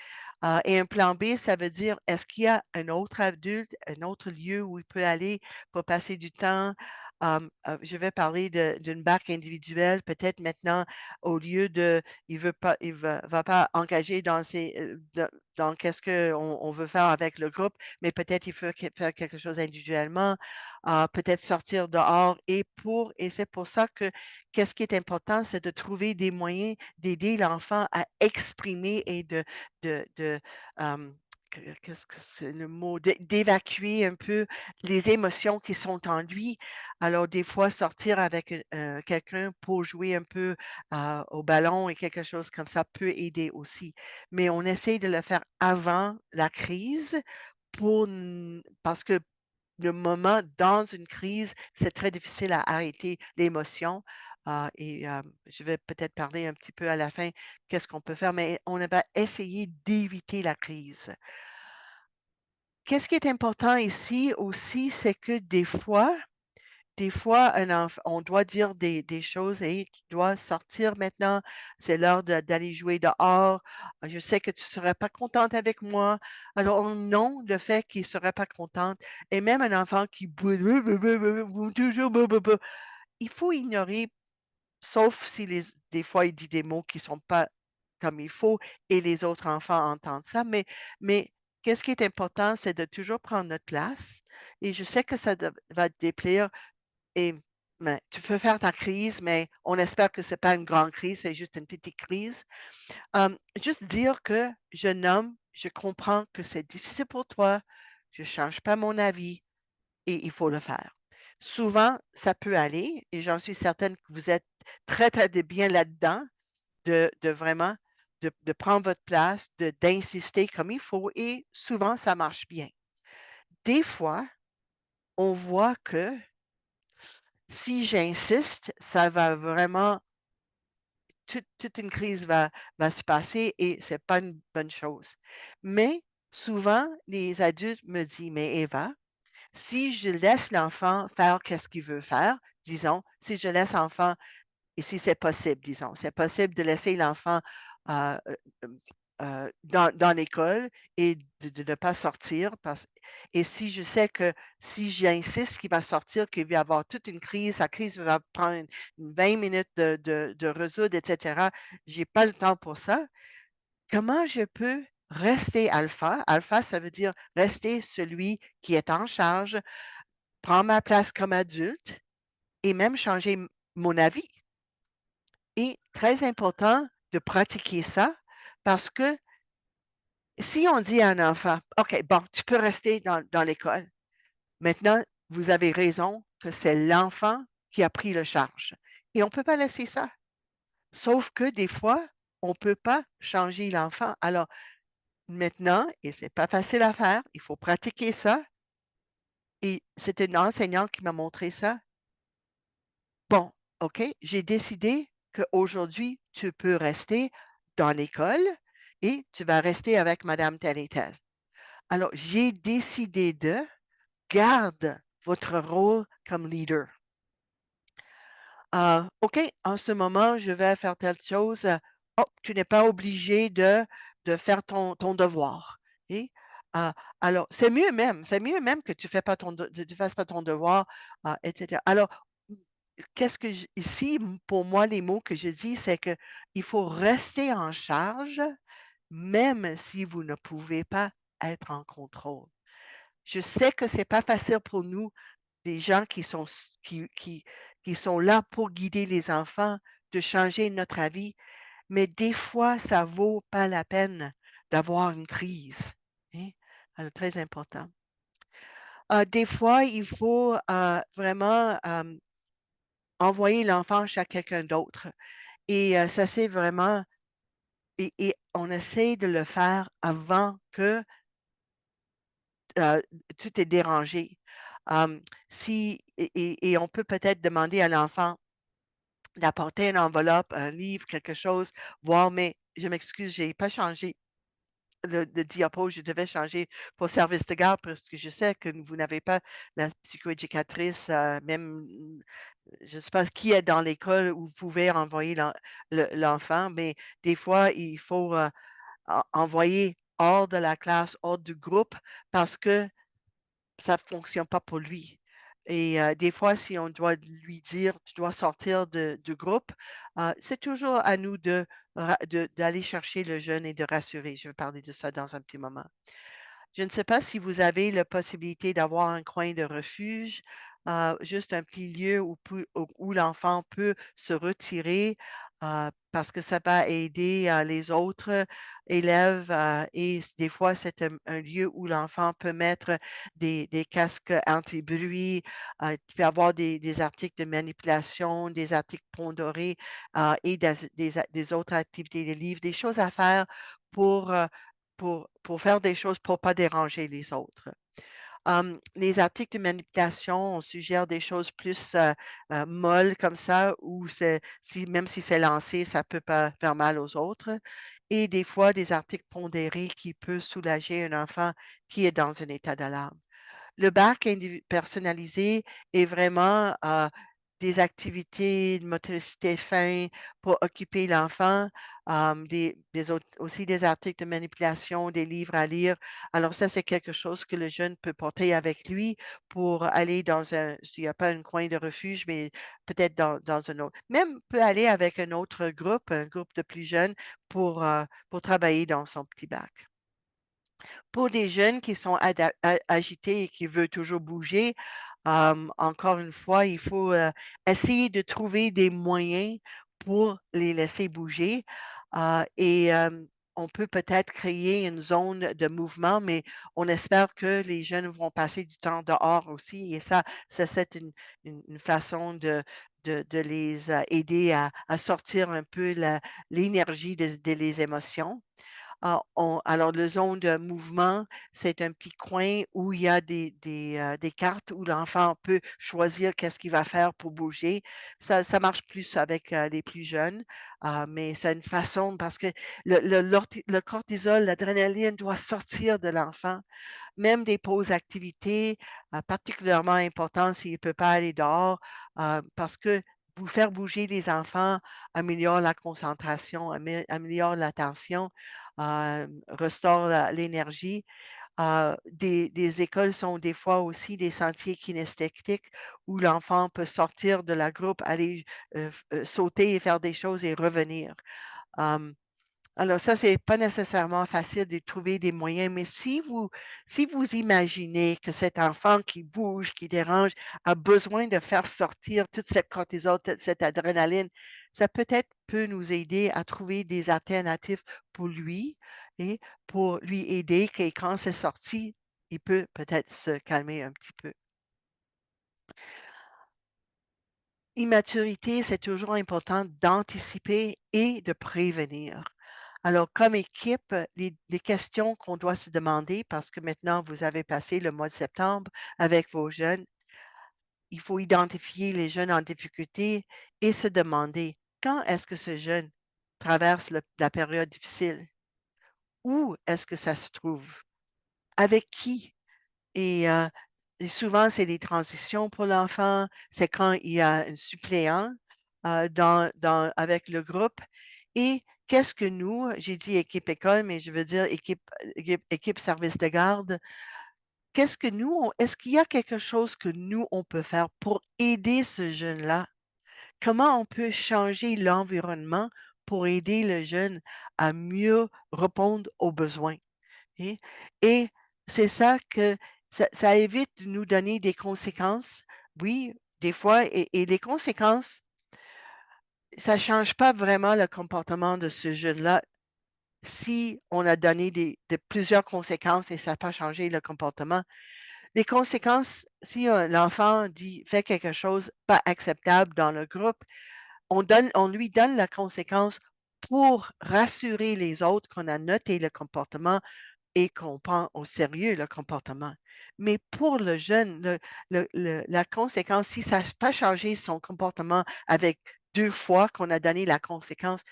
Et un plan B, ça veut dire, est-ce qu'il y a un autre adulte, un autre lieu où il peut aller pour passer du temps? Je vais parler d'une barque individuelle. Peut-être maintenant, au lieu de, va pas engager dans qu'est-ce qu'on veut faire avec le groupe, mais peut-être il faut faire quelque chose individuellement, peut-être sortir dehors. Et c'est pour ça que qu'est-ce qui est important, c'est de trouver des moyens d'aider l'enfant à exprimer et de, hem, qu'est-ce que c'est le mot? D'évacuer un peu les émotions qui sont en lui. Alors des fois, sortir avec, quelqu'un pour jouer un peu, au ballon et quelque chose comme ça peut aider aussi. Mais on essaie de le faire avant la crise parce que le moment dans une crise, c'est très difficile à arrêter l'émotion. et je vais peut-être parler un petit peu à la fin, qu'est-ce qu'on peut faire, mais on va essayer d'éviter la crise. Qu'est-ce qui est important ici aussi, c'est que des fois, on doit dire des choses: «Hey, tu dois sortir maintenant, c'est l'heure d'aller jouer dehors. Je sais que tu ne serais pas contente avec moi». Alors on nomme le fait qu'il ne serait pas contente et même un enfant qui boude toujours il faut ignorer, sauf si des fois il dit des mots qui ne sont pas comme il faut et les autres enfants entendent ça, mais qu'est-ce qui est important, c'est de toujours prendre notre place et je sais que ça va te déplaire et mais tu peux faire ta crise, mais on espère que c'est pas une grande crise, c'est juste une petite crise. Juste dire que: «Jeune homme, je comprends que c'est difficile pour toi, je change pas mon avis et il faut le faire». Souvent, ça peut aller et j'en suis certaine que vous êtes très, très bien là-dedans de vraiment de prendre votre place, d'insister comme il faut et souvent ça marche bien. Des fois, on voit que si j'insiste, ça va vraiment toute une crise va se passer et c'est pas une bonne chose. Mais souvent, les adultes me disent: «Mais Eva, si je laisse l'enfant faire qu'est-ce qu'il veut faire, disons, si je laisse l'enfant et si c'est possible, disons, c'est possible de laisser l'enfant, heu, dans l'école et de ne pas sortir et si je sais que si j'insiste qu'il va sortir, qu'il va y avoir toute une crise, la crise va prendre une 20 minutes de résoudre et cetera, j'ai pas le temps pour ça. Comment je peux rester alpha? Alpha, ça veut dire rester celui qui est en charge, prendre ma place comme adulte et même changer mon avis. Et très important de pratiquer ça parce que si on dit à un enfant: «OK, bon, tu peux rester dans l'école». Maintenant, vous avez raison que c'est l'enfant qui a pris le charge et on ne peut pas laisser ça. Sauf que des fois, on ne peut pas changer l'enfant. Alors maintenant, et c'est pas facile à faire, il faut pratiquer ça et c'était une enseignante qui m'a montré ça. Bon, OK, j'ai décidé qu'aujourd'hui, tu peux rester dans l'école et tu vas rester avec madame telle et telle. Alors, j'ai décidé de garde votre rôle comme leader. OK, en ce moment, je vais faire telle chose. Oh, tu n'es pas obligé de faire ton devoir. Et, euh, alors, c'est mieux même que tu tu fasses pas ton devoir, etc. Alors, qu'est-ce que ici, pour moi, les mots que je dis, c'est que il faut rester en charge, même si vous ne pouvez pas être en contrôle. Je sais que c'est pas facile pour nous, des gens qui sont là pour guider les enfants, de changer notre avis, mais des fois, ça vaut pas la peine d'avoir une crise, hein. Alors, très important. Des fois, il faut, vraiment, envoyer l'enfant chez quelqu'un d'autre et ça, c'est vraiment et on essaie de le faire avant que heu, tu t'es dérangé. Si et on peut peut-être demander à l'enfant d'apporter une enveloppe, un livre, quelque chose, voir, mais je m'excuse, j'ai pas changé le diapo, je devais changer pour service de garde parce que je sais que vous n'avez pas la psychoéducatrice, même, je ne sais pas qui est dans l'école où vous pouvez envoyer l'enfant, mais des fois, il faut, envoyer hors de la classe, hors du groupe parce que ça fonctionne pas pour lui et des fois, si on doit lui dire: «Tu dois sortir du groupe», c'est toujours à nous d'aller chercher le jeune et de rassurer. Je vais parler de ça dans un petit moment. Je ne sais pas si vous avez la possibilité d'avoir un coin de refuge, juste un petit lieu où l'enfant peut se retirer, parce que ça va aider, les autres élèves, et des fois, c'est un lieu où l'enfant peut mettre des casques anti-bruit, il peut avoir des articles de manipulation, des articles pondérés, et des autres activités, des livres, des choses à faire pour, pour faire des choses pour pas déranger les autres. Les articles de manipulation, on suggère des choses plus molles comme ça, où même si c'est lancé, ça peut pas faire mal aux autres. Et des fois, des articles pondérés qui peuvent soulager un enfant qui est dans un état d'alarme. Le bac personnalisé est vraiment des activités de motricité fine pour occuper l'enfant, aussi des articles de manipulation, des livres à lire. Alors ça, c'est quelque chose que le jeune peut porter avec lui pour aller s'il n'y a pas un coin de refuge, mais peut-être dans un autre. Même peut aller avec un groupe de plus jeunes pour travailler dans son petit bac. Pour des jeunes qui sont agités et qui veulent toujours bouger, encore une fois, il faut essayer de trouver des moyens pour les laisser bouger. On peut peut-être créer une zone de mouvement, mais on espère que les jeunes vont passer du temps dehors aussi. Et ça c'est une façon de les aider à sortir un peu l'énergie les émotions. Alors, le zone de mouvement, c'est un petit coin où il y a des cartes où l'enfant peut choisir qu'est-ce qu'il va faire pour bouger. Ça marche plus avec les plus jeunes, mais c'est une façon parce que le cortisol, l'adrénaline doit sortir de l'enfant. Même des pauses activités, particulièrement importantes s'il ne peut pas aller dehors, parce que vous faire bouger les enfants améliore la concentration, améliore l'attention, restaure l'énergie. Des écoles sont des fois aussi des sentiers kinesthétiques où l'enfant peut sortir de la groupe, aller sauter et faire des choses et revenir. Alors ça, c'est pas nécessairement facile de trouver des moyens, mais si vous imaginez que cet enfant qui bouge, qui dérange, a besoin de faire sortir toute cette cortisol, toute cette adrénaline, ça peut-être peut nous aider à trouver des alternatives pour lui et pour lui aider que quand c'est sorti, il peut peut-être se calmer un petit peu. Immaturité, c'est toujours important d'anticiper et de prévenir. Alors, comme équipe, les questions qu'on doit se demander, parce que maintenant vous avez passé le mois de septembre avec vos jeunes, il faut identifier les jeunes en difficulté et se demander quand est-ce que ce jeune traverse la période difficile? Où est-ce que ça se trouve? Avec qui? Et, et souvent, c'est des transitions pour l'enfant. C'est quand il y a un suppléant avec le groupe. Et qu'est-ce que nous, j'ai dit équipe école, mais je veux dire équipe service de garde, qu'est-ce que est-ce qu'il y a quelque chose que nous, on peut faire pour aider ce jeune-là? Comment on peut changer l'environnement pour aider le jeune à mieux répondre aux besoins? Et et c'est ça que ça évite de nous donner des conséquences. Oui, des fois et les conséquences, ça ne change pas vraiment le comportement de ce jeune-là si on a donné plusieurs conséquences et ça n'a pas changé le comportement. Les conséquences, si, l'enfant fait quelque chose pas acceptable dans le groupe, on lui donne la conséquence pour rassurer les autres qu'on a noté le comportement et qu'on prend au sérieux le comportement. Mais pour le jeune, la conséquence, si ça n'a pas changé son comportement avec 2 fois qu'on a donné la conséquence,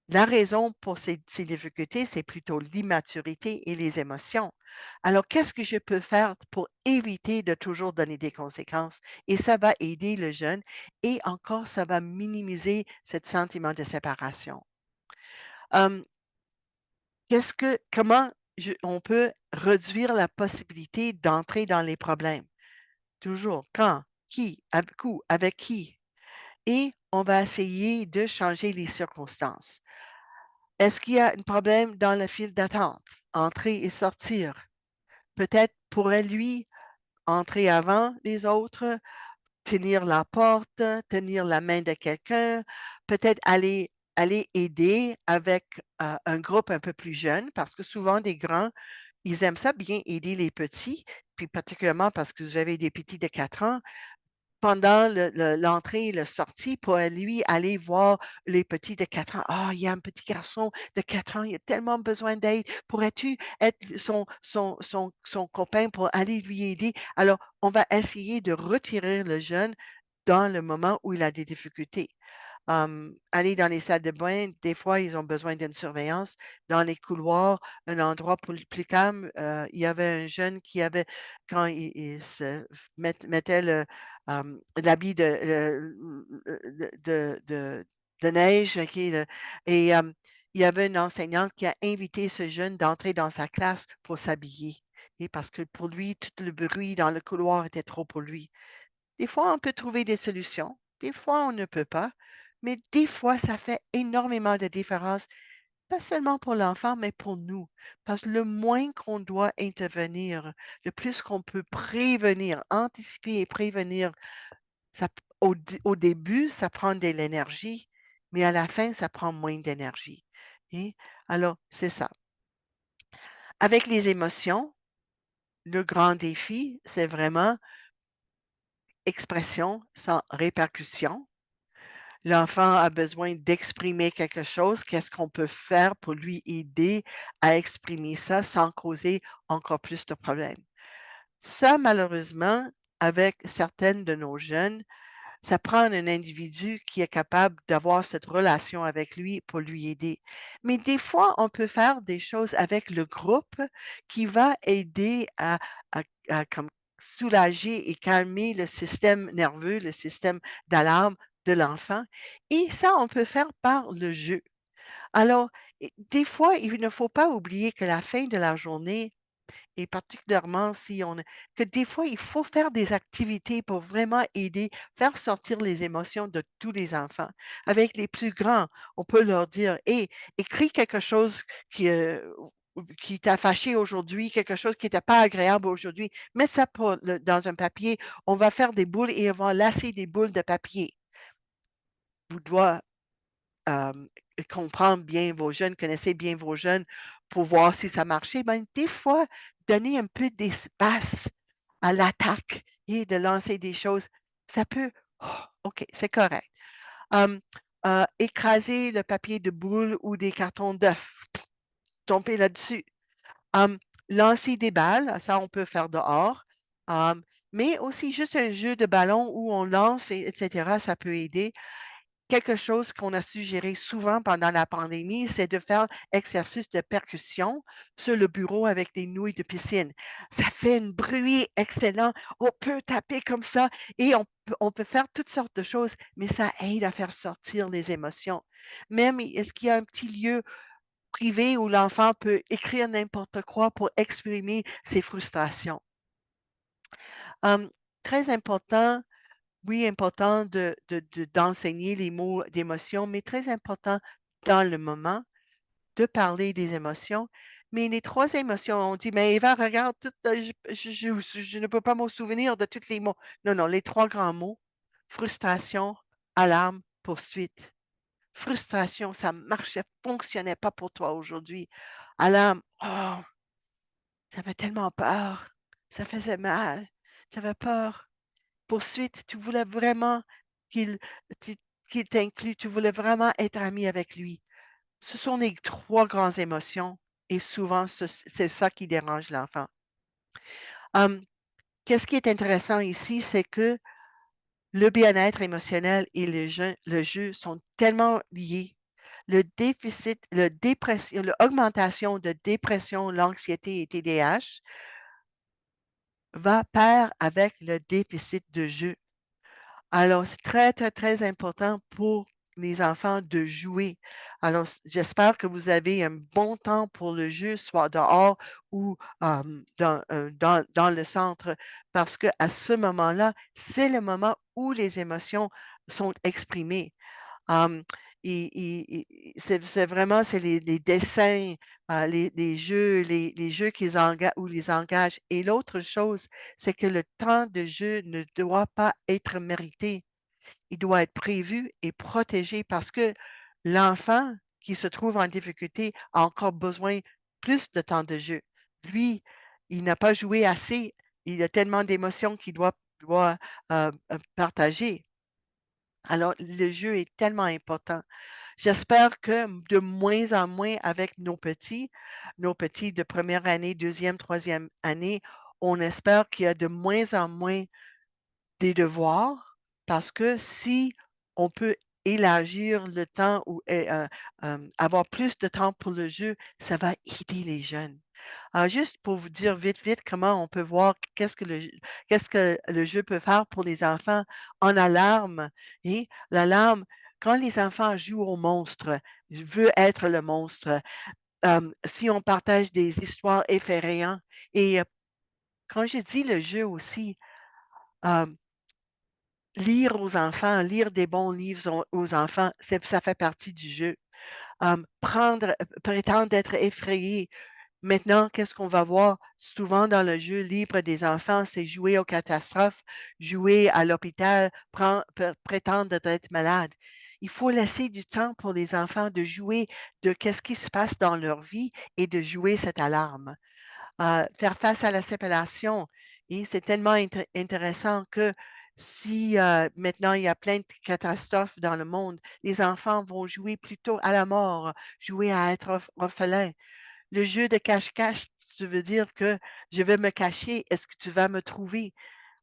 la raison pour ces difficultés, c'est plutôt l'immaturité et les émotions. Alors, qu'est-ce que je peux faire pour éviter de toujours donner des conséquences? Et ça va aider le jeune et encore, ça va minimiser ce sentiment de séparation. Hem, comment on peut réduire la possibilité d'entrer dans les problèmes? Toujours quand, qui, avec où, avec qui? Et on va essayer de changer les circonstances. Est-ce qu'il y a un problème dans le fil d'attente? Entrer et sortir. Peut-être pourrait-lui entrer avant les autres, tenir la porte, tenir la main de quelqu'un, peut-être aller aider avec, un groupe un peu plus jeune parce que souvent des grands, ils aiment ça bien aider les petits, puis particulièrement parce que vous avez des petits de 4 ans, pendant l'entrée et la sortie pour lui aller voir les petits de 4 ans. Ah, il y a un petit garçon de 4 ans, il a tellement besoin d'aide. Pourrais-tu être son copain pour aller lui aider? Alors, on va essayer de retirer le jeune dans le moment où il a des difficultés. Aller dans les salles de bain, des fois, ils ont besoin d'une surveillance. Dans les couloirs, un endroit plus calme. Il y avait un jeune qui avait, quand il se mettait l'habit de neige, OK, et il y avait une enseignante qui a invité ce jeune d'entrer dans sa classe pour s'habiller. Et parce que pour lui, tout le bruit dans le couloir était trop pour lui. Des fois, on peut trouver des solutions. Des fois, on ne peut pas. Mais des fois, ça fait énormément de différence, pas seulement pour l'enfant, mais pour nous. Parce que le moins qu'on doit intervenir, le plus qu'on peut prévenir, anticiper et prévenir, au début, ça prend de l'énergie, mais à la fin, ça prend moins d'énergie. Et alors, c'est ça. Avec les émotions, le grand défi, c'est vraiment expression sans répercussion. L'enfant a besoin d'exprimer quelque chose. Qu'est-ce qu'on peut faire pour lui aider à exprimer ça sans causer encore plus de problèmes? Ça, malheureusement, avec certaines de nos jeunes, ça prend un individu qui est capable d'avoir cette relation avec lui pour lui aider. Mais des fois, on peut faire des choses avec le groupe qui va aider à comme soulager et calmer le système nerveux, le système d'alarme de l'enfant. Et ça, on peut faire par le jeu. Alors, des fois, il ne faut pas oublier que la fin de la journée, et particulièrement si on que des fois, il faut faire des activités pour vraiment aider, faire sortir les émotions de tous les enfants. Avec les plus grands, on peut leur dire: «Hey, écris quelque chose qui t'a fâché aujourd'hui, quelque chose qui n'était pas agréable aujourd'hui. Mets ça dans un papier. On va faire des boules et on va lasser des boules de papier». Vous doit hem, comprendre bien vos jeunes, connaissez bien vos jeunes pour voir si ça marchait. Ben, des fois, donner un peu d'espace à l'attaque et de lancer des choses, ça peut oh, OK, c'est correct. Hem, écraser le papier de boule ou des cartons d'œufs, tomber là-dessus. Hem, lancer des balles, ça, on peut faire dehors. Hem, mais aussi juste un jeu de ballon où on lance et ça peut aider. Quelque chose qu'on a suggéré souvent pendant la pandémie, c'est de faire exercice de percussion sur le bureau avec des nouilles de piscine. Ça fait un bruit excellent. On peut taper comme ça et on peut faire toutes sortes de choses, mais ça aide à faire sortir les émotions. Même, est-ce qu'il y a un petit lieu privé où l'enfant peut écrire n'importe quoi pour exprimer ses frustrations? Hum, Très important, oui, important d'enseigner les mots d'émotion, mais très important dans le moment de parler des émotions. Mais les 3 émotions, on dit: «Mais Eva, regarde tout, je ne peux pas me souvenir de tous les mots». Non, non, les 3 grands mots: frustration, alarme, poursuite. Frustration, ça marchait, fonctionnait pas pour toi aujourd'hui. Alarme: «Oh, j'avais tellement peur, ça faisait mal, j'avais peur». Poursuite, tu voulais vraiment qu'il tu qu'il t'inclue, tu voulais vraiment être ami avec lui. Ce sont les 3 grandes émotions et souvent c'est ça qui dérange l'enfant. Hem, Qu'est-ce qui est intéressant ici, c'est que le bien-être émotionnel et le jeu sont tellement liés. L'augmentation de dépression, l'anxiété et TDAH va pair avec le déficit de jeu. Alors, c'est très, très, très important pour les enfants de jouer. Alors, j'espère que vous avez un bon temps pour le jeu, soit dehors ou dans le centre, parce que à ce moment-là, c'est le moment où les émotions sont exprimées. Hem, c'est vraiment c'est les dessins, les jeux les jeux où les engagent et l'autre chose, c'est que le temps de jeu ne doit pas être mérité. Il doit être prévu et protégé parce que l'enfant qui se trouve en difficulté a encore besoin plus de temps de jeu. Lui, il n'a pas joué assez, il a tellement d'émotions qu'il doit doit partager. Alors, le jeu est tellement important. J'espère que de moins en moins avec nos petits de première année, deuxième, troisième année, on espère qu'il y a de moins en moins des devoirs parce que si on peut élargir le temps ou avoir plus de temps pour le jeu, ça va aider les jeunes. Alors, juste pour vous dire vite, vite comment on peut voir qu'est-ce que le jeu peut faire pour les enfants en alarme. Et l'alarme, quand les enfants jouent au monstre, je veux être le monstre. Si on partage des histoires effrayantes et quand je dis le jeu aussi, euh, lire aux enfants, lire des bons livres aux enfants, ça fait partie du jeu. Prétendre être effrayé. Maintenant, qu'est-ce qu'on va voir souvent dans le jeu libre des enfants, c'est jouer aux catastrophes, jouer à l'hôpital, prétendre être malade. Il faut laisser du temps pour les enfants de jouer de qu'est-ce qui se passe dans leur vie et de jouer cette alarme. Faire face à la séparation. Et c'est tellement intéressant que si maintenant il y a plein de catastrophes dans le monde, les enfants vont jouer plutôt à la mort, jouer à être orphelin. Le jeu de cache-cache, ça veut dire que je vais me cacher, est-ce que tu vas me trouver?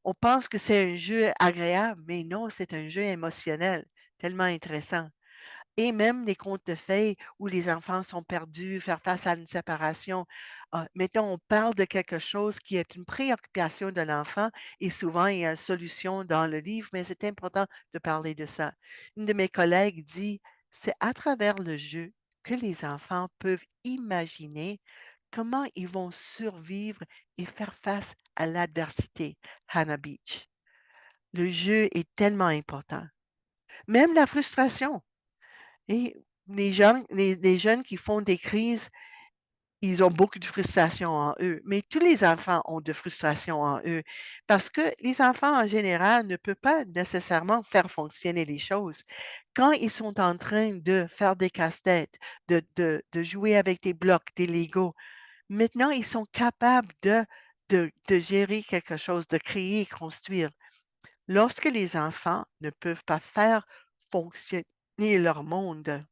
On pense que c'est un jeu agréable, mais non, c'est un jeu émotionnel, tellement intéressant. Et même les contes de fées où les enfants sont perdus, faire face à une séparation. Maintenant, on parle de quelque chose qui est une préoccupation de l'enfant et souvent il y a une solution dans le livre, mais c'est important de parler de ça. Une de mes collègues dit, c'est à travers le jeu que les enfants peuvent imaginer comment ils vont survivre et faire face à l'adversité. Hannah Beach. Le jeu est tellement important. Même la frustration. Et les jeunes qui font des crises, ils ont beaucoup de frustration en eux, mais tous les enfants ont de frustration en eux parce que les enfants en général ne peuvent pas nécessairement faire fonctionner les choses. Quand ils sont en train de faire des casse-têtes, de jouer avec des blocs, des Legos, maintenant ils sont capables de gérer quelque chose, de créer, construire. Lorsque les enfants ne peuvent pas faire fonctionner leur monde,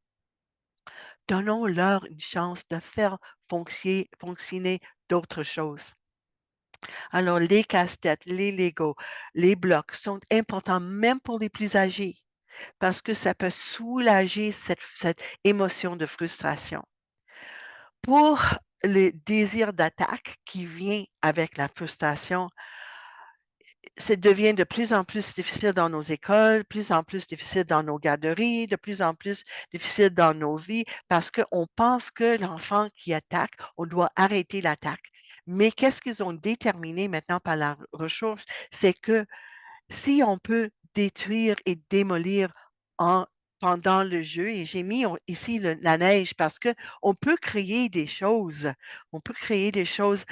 donnons-leur une chance de faire fonctionner d'autres choses. Alors, les casse-têtes, les Legos, les blocs sont importants même pour les plus âgés parce que ça peut soulager cette émotion de frustration. Pour le désir d'attaque qui vient avec la frustration, ça devient de plus en plus difficile dans nos écoles, plus en plus difficile dans nos garderies, de plus en plus difficile dans nos vies parce qu'on pense que l'enfant qui attaque, on doit arrêter l'attaque. Mais qu'est-ce qu'ils ont déterminé maintenant par la recherche, c'est que si on peut détruire et démolir en pendant le jeu et j'ai mis ici la neige parce que on peut créer des choses. On peut créer des choses,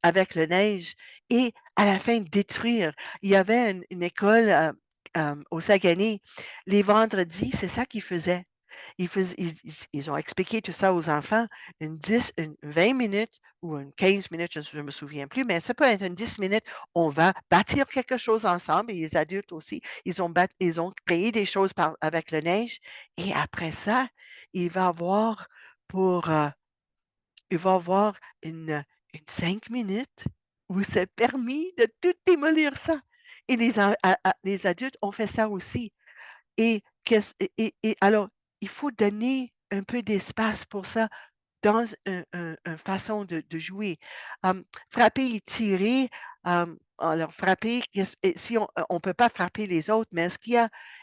avec le neige et à la fin détruire. Il y avait une école, au Saguenay, les vendredis, c'est ça qu'ils faisaient. Ils ont expliqué tout ça aux enfants, une 20 minutes ou une 15 minutes, je ne me souviens plus, mais ça peut être une 10 minutes. On va bâtir quelque chose ensemble et les adultes aussi. Ils ont créé des choses avec la neige et après ça, il va avoir pour, il va avoir une 5 minutes où c'est permis de tout démolir ça. Et les adultes ont fait ça aussi. Et alors, il faut donner un peu d'espace pour ça dans un façon de jouer. Frapper et tirer, alors frapper, et si on peut pas frapper les autres, mais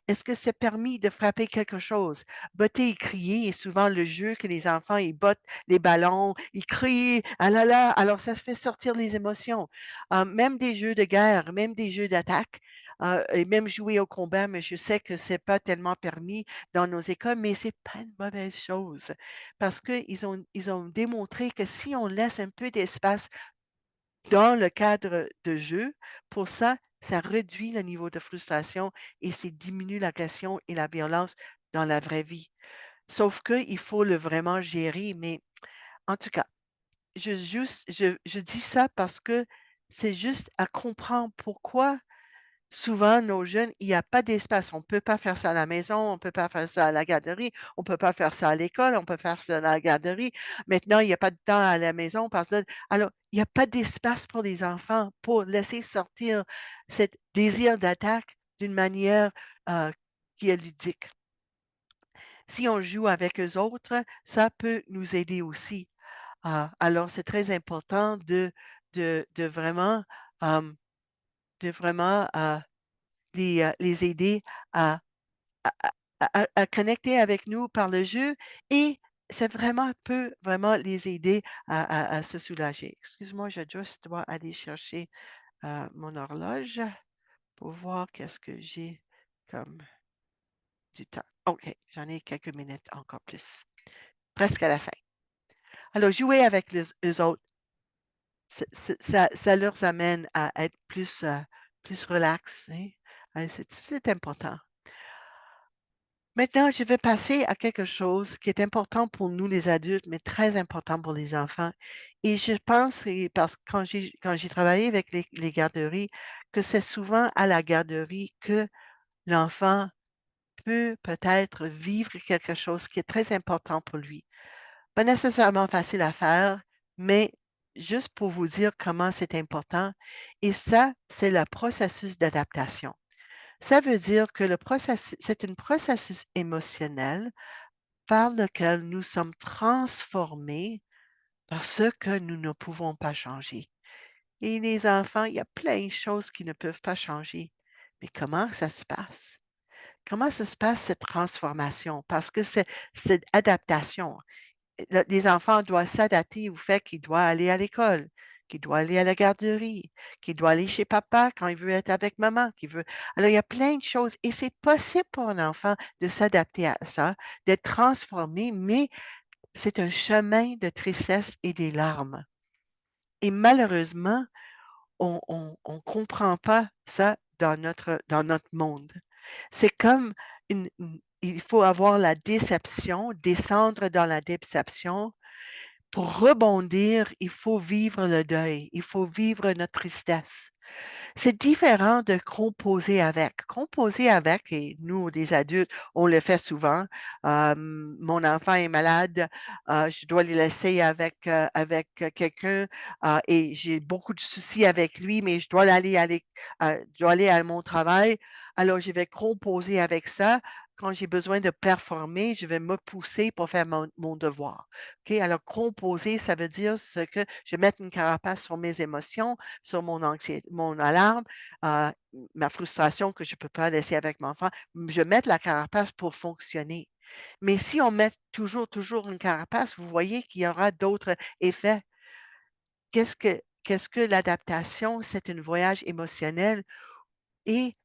est-ce que c'est permis de frapper quelque chose? Botter et crier est souvent le jeu que les enfants, ils bottent les ballons, ils crient: «Ah là là!» Alors ça se fait sortir les émotions. Même des jeux de guerre, même des jeux d'attaque, et même jouer au combat, mais je sais que c'est pas tellement permis dans nos écoles, mais c'est pas une mauvaise chose parce qu'ils ont démontré que si on laisse un peu d'espace dans le cadre de jeu, pour ça, ça réduit le niveau de frustration et ça diminue l'agression et la violence dans la vraie vie. Sauf qu'il faut le vraiment gérer, mais en tout cas, je dis ça parce que c'est juste à comprendre pourquoi Souvent, nos jeunes, il n'y a pas d'espace. On ne peut pas faire ça à la maison, on ne peut pas faire ça à la garderie, on ne peut pas faire ça à l'école, on peut faire ça à la garderie. Maintenant, il n'y a pas de temps à la maison parce que alors, il n'y a pas d'espace pour les enfants pour laisser sortir ce désir d'attaque d'une manière qui est ludique. Si on joue avec eux autres, ça peut nous aider aussi. Alors, c'est très important de vraiment, euh, les aider à à connecter avec nous par le jeu et c'est vraiment peut vraiment les aider à se soulager. Excuse-moi, je juste dois aller chercher, mon horloge pour voir qu'est-ce que j'ai comme du temps. OK, j'en ai quelques minutes encore plus, presque à la fin. Alors jouer avec les eux autres, ça leur amène à être plus relax, hein. C'est important. Maintenant, je vais passer à quelque chose qui est important pour nous les adultes, mais très important pour les enfants. Et je pense, et parce que quand j'ai travaillé avec les garderies, que c'est souvent à la garderie que l'enfant peut peut-être vivre quelque chose qui est très important pour lui. Pas nécessairement facile à faire, mais juste pour vous dire comment c'est important. Et ça, c'est le processus d'adaptation. Ça veut dire que c'est un processus émotionnel par lequel nous sommes transformés par ce que nous ne pouvons pas changer. Et les enfants, il y a plein de choses qui ne peuvent pas changer. Mais comment ça se passe? Comment ça se passe cette transformation? Parce que c'est cette adaptation. Les enfants doivent s'adapter au fait qu'il doit aller à l'école, qu'il doit aller à la garderie, qu'il doit aller chez papa quand il veut être avec maman, qu'il veut. Alors, il y a plein de choses et c'est possible pour un enfant de s'adapter à ça, d'être transformé, mais c'est un chemin de tristesse et des larmes. Et malheureusement, on comprend pas ça dans notre monde. C'est comme il faut avoir la déception, descendre dans la déception. Pour rebondir, il faut vivre le deuil, il faut vivre notre tristesse. C'est différent de composer avec. Composer avec, et nous, les adultes, on le fait souvent. Mon enfant est malade, je dois le laisser avec quelqu'un et j'ai beaucoup de soucis avec lui, mais je dois aller à mon travail. Alors, je vais composer avec ça. Quand j'ai besoin de performer, je vais me pousser pour faire mon devoir. OK? Alors, composer, ça veut dire ce que je vais mettre une carapace sur mes émotions, sur mon anxiété, mon alarme, ma frustration que je ne peux pas laisser avec mon enfant. Je vais mettre la carapace pour fonctionner. Mais si on met toujours une carapace, vous voyez qu'il y aura d'autres effets. Qu'est-ce que l'adaptation? C'est un voyage émotionnel et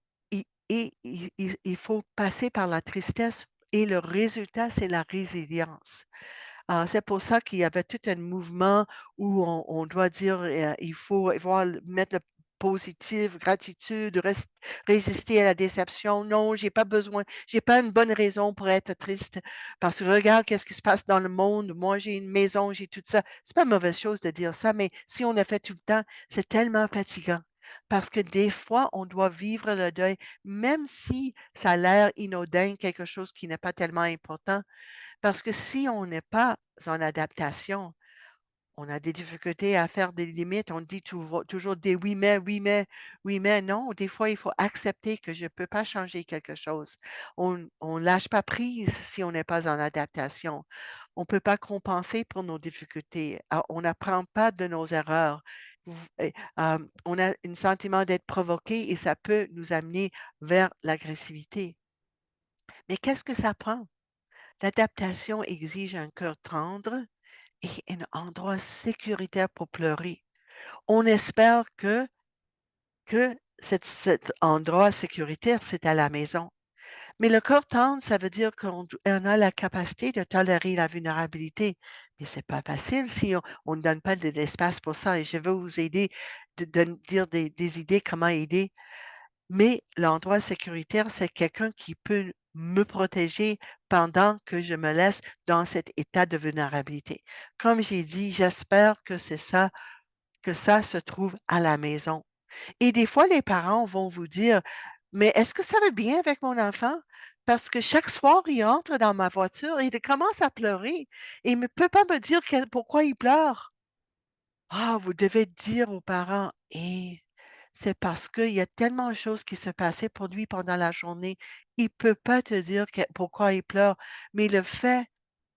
il faut passer par la tristesse et le résultat, c'est la résilience. C'est pour ça qu'il y avait tout un mouvement où on doit dire, il faut mettre le positif, gratitude, résister à la déception. Non, j'ai pas une bonne raison pour être triste parce que regarde qu'est-ce qui se passe dans le monde. Moi, j'ai une maison, j'ai tout ça. C'est pas une mauvaise chose de dire ça, mais si on le fait tout le temps, c'est tellement fatigant. Parce que des fois, on doit vivre le deuil, même si ça a l'air inodin, quelque chose qui n'est pas tellement important. Parce que si on n'est pas en adaptation, on a des difficultés à faire des limites. On dit toujours des oui, mais, oui, mais, oui, mais. Non, des fois, il faut accepter que je ne peux pas changer quelque chose. On lâche pas prise si on n'est pas en adaptation. On ne peut pas compenser pour nos difficultés. On n'apprend pas de nos erreurs. On a un sentiment d'être provoqué et ça peut nous amener vers l'agressivité. Mais qu'est-ce que ça prend? L'adaptation exige un cœur tendre et un endroit sécuritaire pour pleurer. On espère que cet endroit sécuritaire, c'est à la maison. Mais le cœur tendre, ça veut dire qu'on a la capacité de tolérer la vulnérabilité. Mais c'est pas facile si on ne donne pas de l'espace pour ça. Et je veux vous aider de dire des idées comment aider. Mais l'endroit sécuritaire, c'est quelqu'un qui peut me protéger pendant que je me laisse dans cet état de vulnérabilité. Comme j'ai dit, j'espère que c'est ça, que ça se trouve à la maison. Et des fois, les parents vont vous dire, mais est-ce que ça va bien avec mon enfant? Parce que chaque soir, il entre dans ma voiture et il commence à pleurer et il ne peut pas me dire pourquoi il pleure. Ah, vous devez dire aux parents, et c'est parce qu'il y a tellement de choses qui se passaient pour lui pendant la journée. Il ne peut pas te dire pourquoi il pleure, mais le fait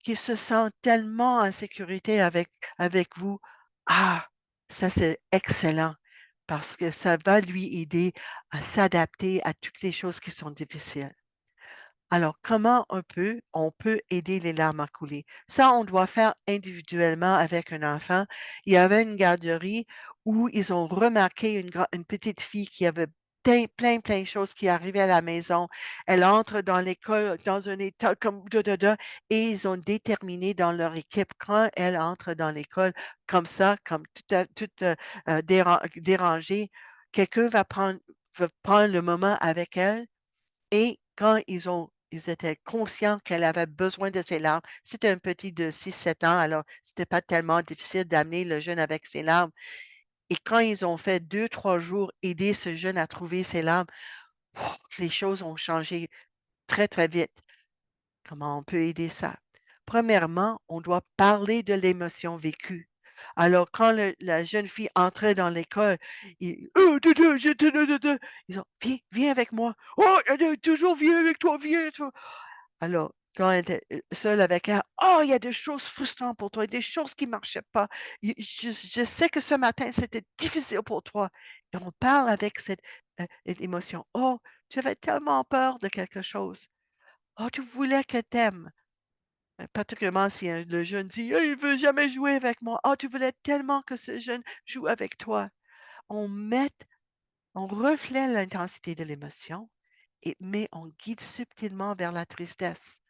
qu'il se sent tellement en sécurité avec vous, ah, ça c'est excellent parce que ça va lui aider à s'adapter à toutes les choses qui sont difficiles. Alors, comment on peut aider les larmes à couler? Ça, on doit faire individuellement avec un enfant. Il y avait une garderie où ils ont remarqué une petite fille qui avait plein de choses qui arrivaient à la maison. Elle entre dans l'école dans un état comme et ils ont déterminé dans leur équipe quand elle entre dans l'école comme ça, comme dérangée, quelqu'un va prendre le moment avec elle et quand ils étaient conscients qu'elle avait besoin de ses larmes, c'était un petit de 6 7 ans, alors c'était pas tellement difficile d'amener le jeune avec ses larmes. Et quand ils ont fait 2 3 jours aider ce jeune à trouver ses larmes, les choses ont changé très vite. Comment on peut aider ça? Premièrement, on doit parler de l'émotion vécue. Alors, quand la jeune fille entrait dans l'école, ils ont, viens avec moi. Oh, toujours viens avec toi, viens. Toi. Alors, quand elle était seule avec elle, oh, il y a des choses frustrantes pour toi, des choses qui ne marchaient pas. Je sais que ce matin, c'était difficile pour toi. Et on parle avec cette émotion. Oh, tu avais tellement peur de quelque chose. Oh, tu voulais qu'elle t'aime. Particulièrement si le jeune dit: «Ah, il veut jamais jouer avec moi». «Ah, tu voulais tellement que ce jeune joue avec toi». On met on reflète l'intensité de l'émotion mais on guide subtilement vers la tristesse.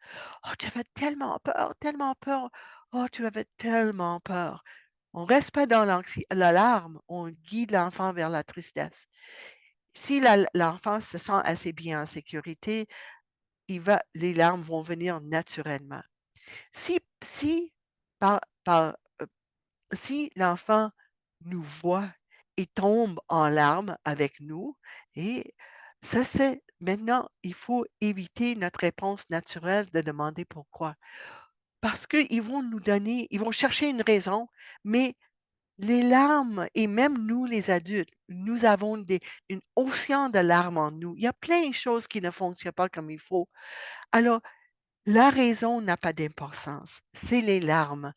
«Oh, tu avais tellement peur, tellement peur. Oh, tu avais tellement peur». On reste pas dans l'alarme, on guide l'enfant vers la tristesse. Si l'enfant se sent assez bien en sécurité, les larmes vont venir naturellement. Si par par, si l'enfant nous voit et tombe en larmes avec nous et ça c'est maintenant, il faut éviter notre réponse naturelle de demander pourquoi. Parce ils vont chercher une raison, mais les larmes et même nous les adultes, nous avons une océan de larmes en nous. Il y a plein de choses qui ne fonctionnent pas comme il faut. Alors, la raison n'a pas d'importance, c'est les larmes.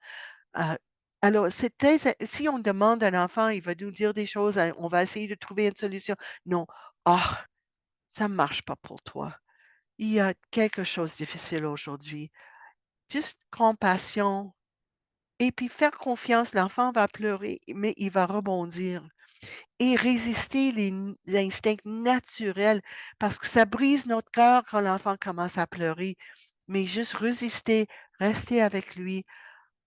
Heu, alors si on demande à un enfant, il va nous dire des choses, on va essayer de trouver une solution. Non: «Ah, ça ne marche pas pour toi. Il y a quelque chose de difficile aujourd'hui». Juste compassion et puis faire confiance, l'enfant va pleurer, mais il va rebondir et résister les instincts naturels parce que ça brise notre cœur quand l'enfant commence à pleurer, mais juste résister, rester avec lui.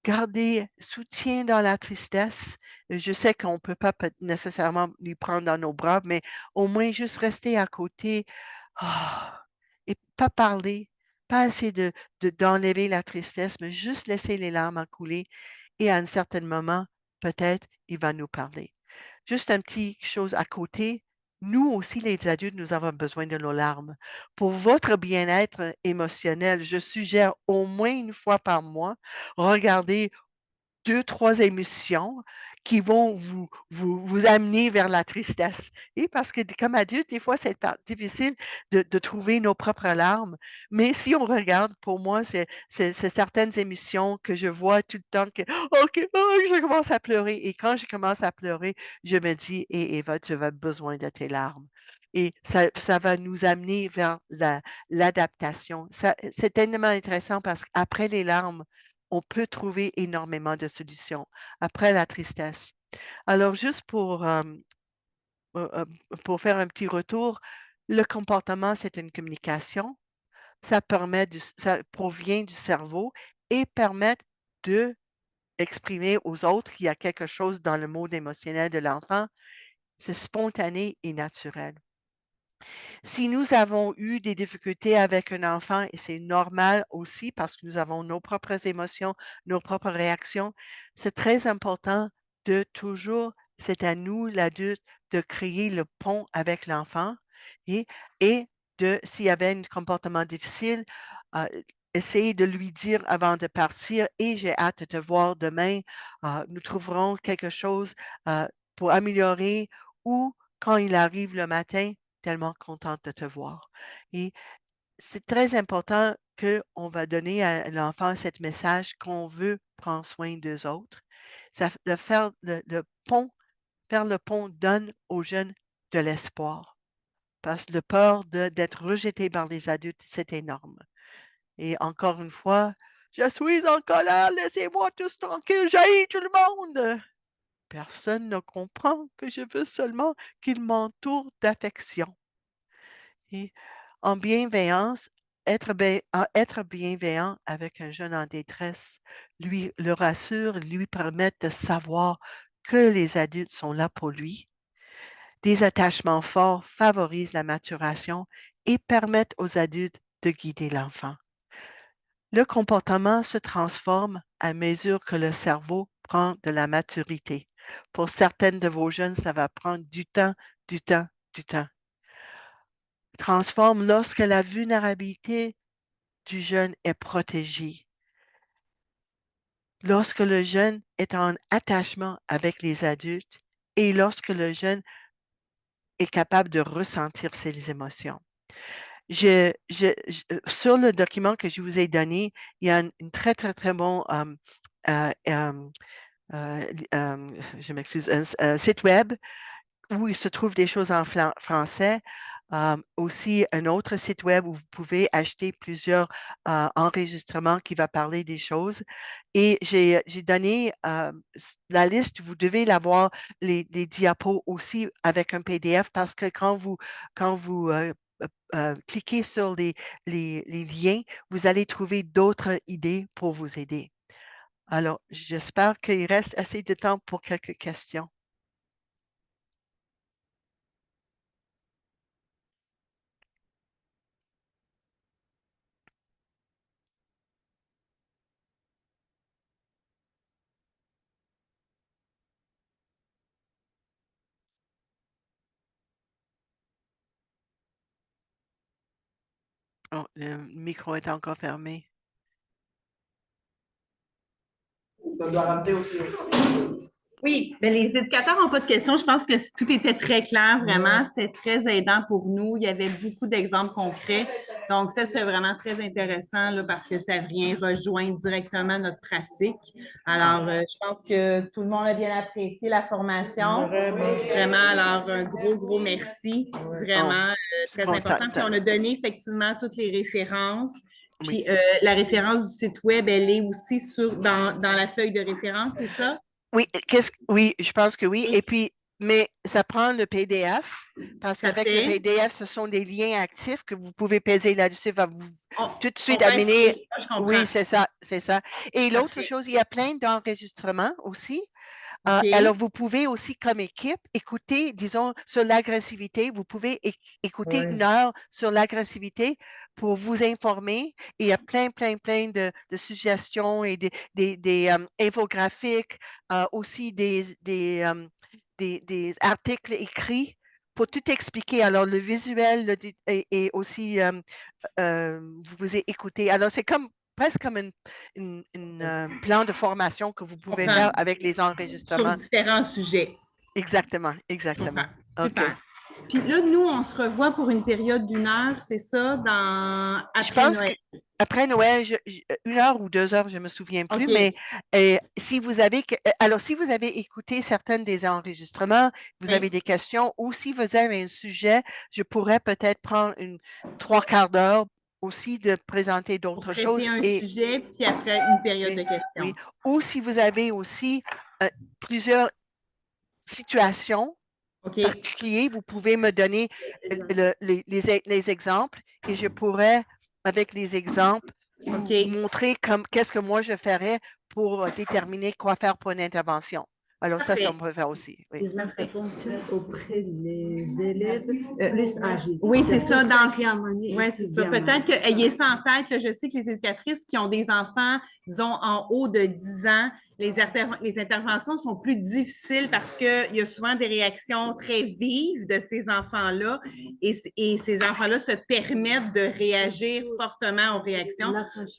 Garder soutien dans la tristesse. Je sais qu'on ne peut pas nécessairement lui prendre dans nos bras, mais au moins juste rester à côté, ah, et pas parler, pas essayer d'enlever la tristesse, mais juste laisser les larmes en couler et à un certain moment, peut-être, il va nous parler. Juste un petit chose à côté, nous aussi les adultes, nous avons besoin de nos larmes. Pour votre bien-être émotionnel, je suggère au moins une fois par mois, regardez 2 3 émissions qui vont vous amener vers la tristesse et parce que comme adulte, des fois, c'est difficile de trouver nos propres larmes, mais si on regarde, pour moi, c'est certaines émissions que je vois tout le temps que: «OK, oh, je commence à pleurer» et quand je commence à pleurer, je me dis: «Hé Eva, tu as besoin de tes larmes» et ça va nous amener vers l'adaptation. Ça c'est tellement intéressant parce qu'après les larmes, on peut trouver énormément de solutions après la tristesse. Alors juste pour faire un petit retour, le comportement, c'est une communication. Ça provient du cerveau et permet de exprimer aux autres qu'il y a quelque chose dans le mode émotionnel de l'enfant. C'est spontané et naturel. Si nous avons eu des difficultés avec un enfant, et c'est normal aussi parce que nous avons nos propres émotions, nos propres réactions, c'est très important de toujours, c'est à nous, l'adulte, de créer le pont avec l'enfant et, et s'il y avait un comportement difficile, essayer de lui dire avant de partir, et j'ai hâte de te voir demain, nous trouverons quelque chose pour améliorer, ou quand il arrive le matin, tellement contente de te voir. Et c'est très important qu'on va donner à l'enfant ce message qu'on veut prendre soin d'eux autres. De faire faire le pont donne aux jeunes de l'espoir. Parce que la peur d'être rejeté par les adultes, c'est énorme. Et encore une fois, je suis en colère, laissez-moi tous tranquilles, j'haïs tout le monde. Personne ne comprend que je veux seulement qu'il m'entoure d'affection. Et en bienveillance, être bienveillant avec un jeune en détresse, lui le rassure, lui permet de savoir que les adultes sont là pour lui. Des attachements forts favorisent la maturation et permettent aux adultes de guider l'enfant. Le comportement se transforme à mesure que le cerveau prend de la maturité. Pour certaines de vos jeunes, ça va prendre du temps, du temps, du temps. Transforme lorsque la vulnérabilité du jeune est protégée. Lorsque le jeune est en attachement avec les adultes et lorsque le jeune est capable de ressentir ses émotions. Sur le document que je vous ai donné, il y a une très, très, très bon je m'excuse, un site web où il se trouve des choses en français. Aussi, un autre site web où vous pouvez acheter plusieurs enregistrements qui va parler des choses. Et j'ai donné la liste, vous devez l'avoir, les diapos aussi avec un PDF parce que quand vous cliquez sur les liens, vous allez trouver d'autres idées pour vous aider. Alors, j'espère qu'il reste assez de temps pour quelques questions. Oh, le micro est encore fermé. Ça doit rentrer aussi. Oui, bien, les éducateurs n'ont pas de questions. Je pense que tout était très clair, vraiment. C'était très aidant pour nous. Il y avait beaucoup d'exemples concrets. Donc, ça, c'est vraiment très intéressant là, parce que ça vient rejoindre directement notre pratique. Alors, je pense que tout le monde a bien apprécié la formation. Vraiment, alors, un gros, gros merci. Vraiment, très important. Puis, on a donné effectivement toutes les références. Puis, la référence du site web, elle est aussi dans la feuille de référence, c'est ça? Oui, oui, je pense que oui. Et puis, mais ça prend le PDF, parce qu'avec le PDF, ce sont des liens actifs que vous pouvez peser là-dessus, va vous tout de suite amener. Oui, c'est ça, c'est ça. Et l'autre chose, il y a plein d'enregistrements aussi. Alors, vous pouvez aussi, comme équipe, écouter, disons, sur l'agressivité. Vous pouvez écouter 1 heure sur l'agressivité pour vous informer. Et il y a plein de suggestions et des infographiques, aussi des articles écrits pour tout expliquer. Alors, le visuel et aussi, vous vous écoutez. Alors, c'est presque comme un plan de formation que vous pouvez faire avec les enregistrements. Sur différents sujets. Exactement. Super. Okay. Puis là, nous, on se revoit pour une période d'1 heure, c'est ça, après Noël. Après Noël, 1 heure ou 2 heures, je ne me souviens plus, mais si vous avez écouté certains des enregistrements, vous avez des questions, ou si vous avez un sujet, je pourrais peut-être prendre 3/4 d'heure aussi de présenter d'autres choses. Un sujet, puis après une période de questions. Oui. Ou si vous avez aussi plusieurs situations particulières, vous pouvez me donner les exemples et je pourrais, avec les exemples, vous montrer qu'est-ce que moi je ferais pour déterminer quoi faire pour une intervention. Alors ça on peut faire aussi. Oui. Auprès des élèves plus âgés. Oui, c'est ça. Oui, c'est ça. Peut-être qu'ayez ça en tête. Je sais que les éducatrices qui ont des enfants, disons, en haut de 10 ans, les interventions sont plus difficiles parce qu'il y a souvent des réactions très vives de ces enfants-là et ces enfants-là se permettent de réagir fortement aux réactions.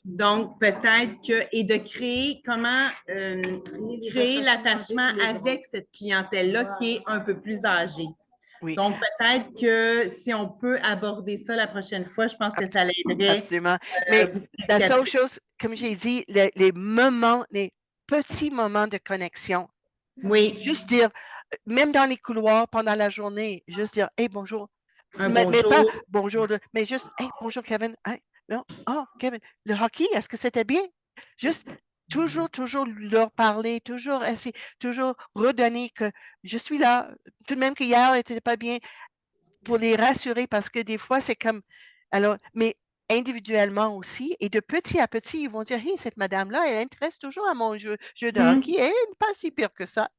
Donc, peut-être que, et de créer, créer l'attachement avec cette clientèle-là qui est un peu plus âgée. Oui. Donc, peut-être que si on peut aborder ça la prochaine fois, je pense que ça l'aiderait. Absolument. Mais la seule chose, comme j'ai dit, les moments, les petits moments de connexion. Oui. Juste dire, même dans les couloirs pendant la journée, juste dire, hey, bonjour. Mais pas bonjour, mais juste, hey, bonjour, Kevin. Hey, non, oh, Kevin, le hockey, est-ce que c'était bien? Juste toujours leur parler, toujours essayer, toujours redonner que je suis là, tout de même qu'hier n'était pas bien, pour les rassurer parce que des fois, c'est comme, alors, mais individuellement aussi, et de petit à petit, ils vont dire, hey, cette madame-là, elle intéresse toujours à mon jeu de hockey, elle n'est pas si pire que ça.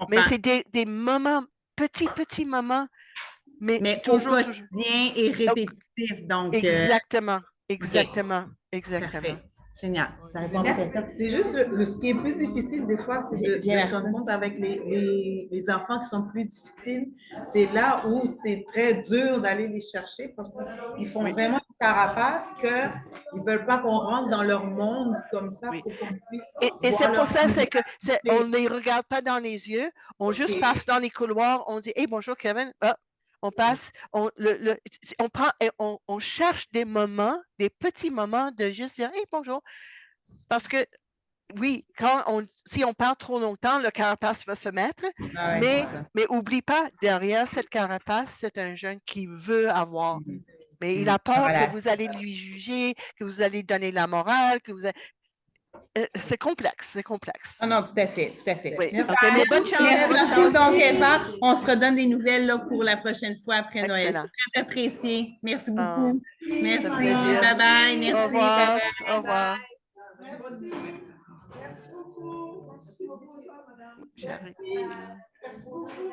Mais c'est des moments, petits moments, mais toujours, au quotidien et répétitif. Donc, exactement. Parfait. Génial. C'est juste ce qui est plus difficile des fois, c'est de se rendre compte avec les enfants qui sont plus difficiles. C'est là où c'est très dur d'aller les chercher parce qu'ils font vraiment une carapace qu'ils ne veulent pas qu'on rentre dans leur monde comme ça pour qu'on puisse. Et c'est pour ça, on ne les regarde pas dans les yeux, on juste passe dans les couloirs, on dit, hey, bonjour Kevin, on passe, on prend, on cherche des moments, des petits moments de juste dire, hey, bonjour. Parce que, oui, si on parle trop longtemps, le carapace va se mettre, mais oublie pas, derrière cette carapace, c'est un jeune qui veut avoir. Mais il a peur que vous allez lui juger, que vous allez donner la morale, que vous allez... c'est complexe. Ah non, tout à fait. Oui. Merci. Okay, mais bonne chance. Merci beaucoup. Donc, Eva, on se redonne des nouvelles là, pour la prochaine fois après Noël. Excellent. C'est très apprécié. Merci beaucoup. Merci. plaisir. Bye-bye. Merci. Au revoir. Bye-bye. Au revoir. Merci. Merci beaucoup. J'arrête. Merci beaucoup.